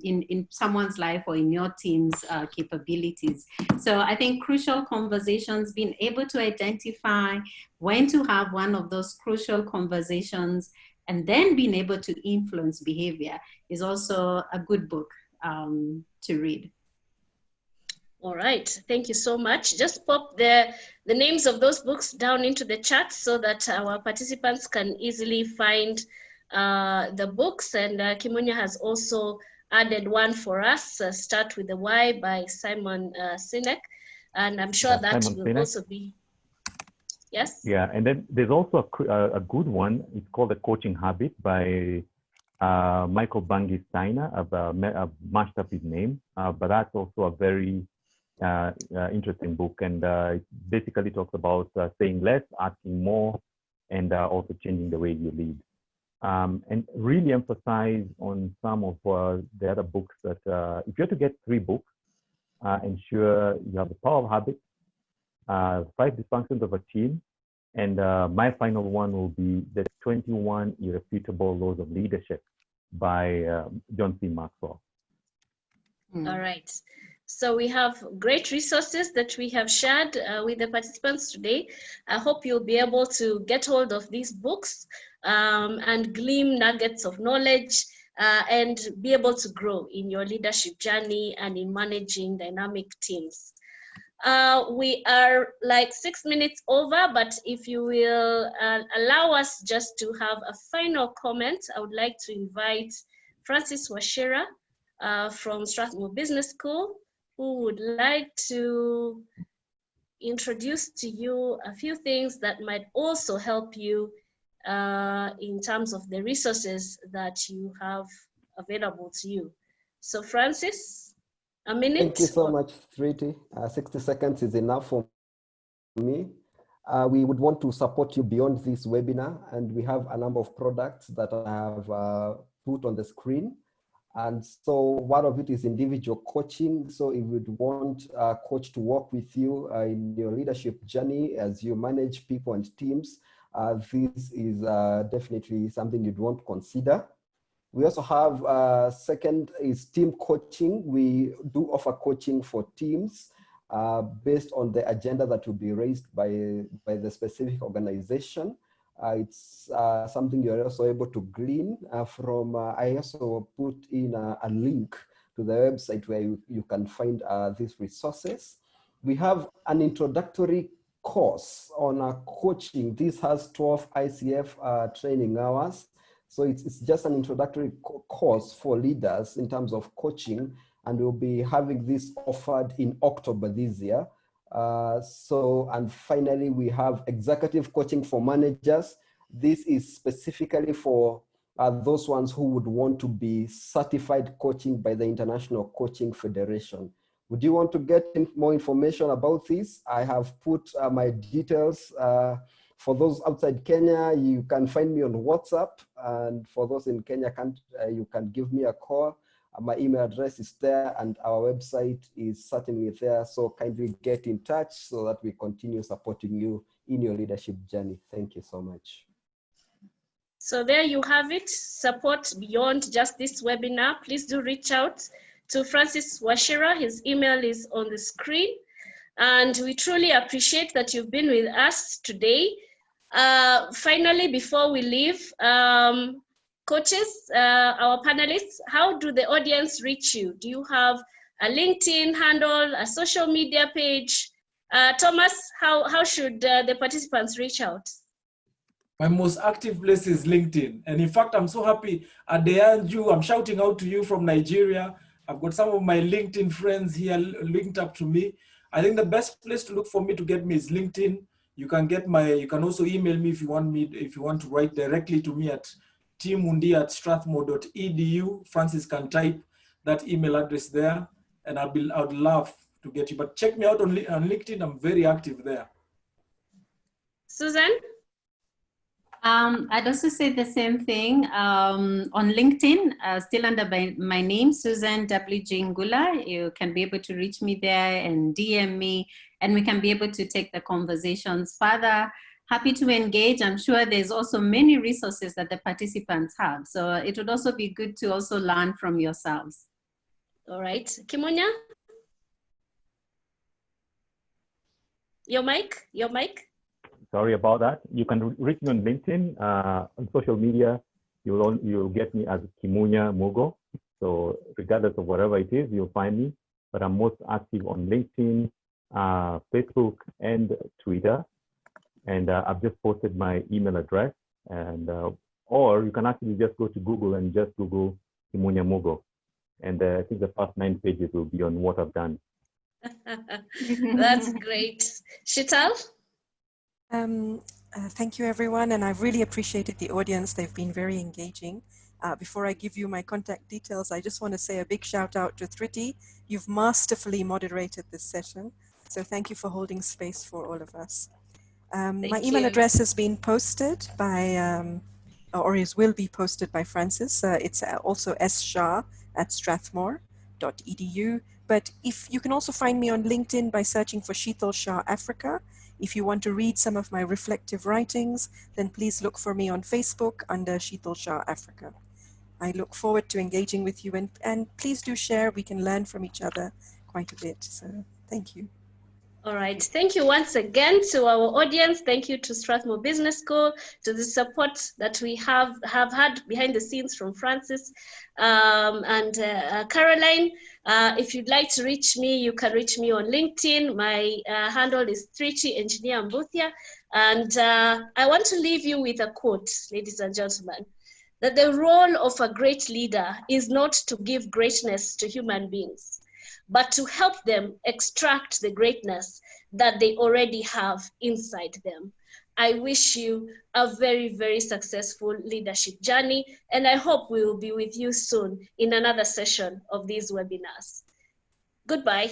in someone's life or in your team's capabilities. So I think crucial conversations, being able to identify when to have one of those crucial conversations and then being able to influence behavior is also a good book to read. All right, thank you so much. Just pop the names of those books down into the chat so that our participants can easily find the books. And Kimunya has also added one for us, Start with the Why by Simon Sinek. And I'm sure that Simon will Sinek. also be, yes? Yeah, and then there's also a good one. It's called The Coaching Habit by Michael Bungay Steiner. I've mashed up his name, but that's also a very interesting book, and it basically talks about saying less, asking more, and also changing the way you lead. And really emphasize on some of the other books that if you have to get 3 books, ensure you have The Power of Habit, 5 Dysfunctions of a Team, and my final one will be The 21 Irrefutable Laws of Leadership by John C. Maxwell. All right. So we have great resources that we have shared with the participants today. I hope you'll be able to get hold of these books and glean nuggets of knowledge and be able to grow in your leadership journey and in managing dynamic teams. We are like 6 minutes over, but if you will allow us just to have a final comment, I would like to invite Francis Washira from Strathmore Business School, who would like to introduce to you a few things that might also help you in terms of the resources that you have available to you. So Francis, a minute. Thank you so much, Treaty. 60 seconds is enough for me. We would want to support you beyond this webinar, and we have a number of products that I have put on the screen. And so one of it is individual coaching. So if you'd want a coach to work with you in your leadership journey as you manage people and teams, this is definitely something you'd want to consider. We also have second is team coaching. We do offer coaching for teams based on the agenda that will be raised by the specific organization. It's something you're also able to glean from. I also put in a link to the website where you can find these resources. We have an introductory course on coaching. This has 12 ICF training hours. So it's just an introductory course for leaders in terms of coaching, and we'll be having this offered in October this year. And finally, we have executive coaching for managers. This is specifically for those ones who would want to be certified coaching by the International Coaching Federation. Would you want to get more information about this? I have put my details. For those outside Kenya, you can find me on WhatsApp. And for those in Kenya, you can give me a call. My email address is there and our website is certainly there. So kindly get in touch so that we continue supporting you in your leadership journey. Thank you so much. So there you have it, support beyond just this webinar. Please do reach out to Francis Wachira. His email is on the screen. And we truly appreciate that you've been with us today. Finally, before we leave, coaches, our panelists, how do the audience reach you? Do you have a LinkedIn handle, a social media page? Thomas, how should the participants reach out? My most active place is LinkedIn. And in fact, I'm so happy, Adeanju, I'm shouting out to you from Nigeria. I've got some of my LinkedIn friends here linked up to me. I think the best place to look for me to get me is LinkedIn. You can also email me if you want to write directly to me at tmundi@strathmore.edu. Francis can type that email address there and I'd love to get you. But check me out on LinkedIn, I'm very active there. Susan? I'd also say the same thing on LinkedIn, still under my name, Susan W.G. Ngula. You can be able to reach me there and DM me, and we can be able to take the conversations further. Happy to engage. I'm sure there's also many resources that the participants have. So it would also be good to also learn from yourselves. All right, Kimunya? Your mic? Sorry about that. You can reach me on LinkedIn, on social media. You'll get me as Kimunya Mugo. So regardless of whatever it is, you'll find me. But I'm most active on LinkedIn, Facebook, and Twitter. And I've just posted my email address. And or you can actually just go to Google and just Google Kimunya Mugo. And I think the first 9 pages will be on what I've done. That's great. Shital? Thank you, everyone, and I've really appreciated the audience. They've been very engaging. Before I give you my contact details, I just want to say a big shout out to Thriti. You've masterfully moderated this session, so thank you for holding space for all of us. My email address has been posted by, will be posted by Francis. It's also sshah@strathmore.edu. But if you can also find me on LinkedIn by searching for Sheetal Shah Africa. If you want to read some of my reflective writings, then please look for me on Facebook under Sheetal Shah Africa. I look forward to engaging with you, and please do share. We can learn from each other quite a bit. So thank you. All right, thank you once again to our audience. Thank you to Strathmore Business School, to the support that we have had behind the scenes from Francis and Caroline. If you'd like to reach me, you can reach me on LinkedIn. My handle is Triti Engineer Mbuthia. And I want to leave you with a quote, ladies and gentlemen, that the role of a great leader is not to give greatness to human beings, but to help them extract the greatness that they already have inside them. I wish you a very, very successful leadership journey, and I hope we will be with you soon in another session of these webinars. Goodbye.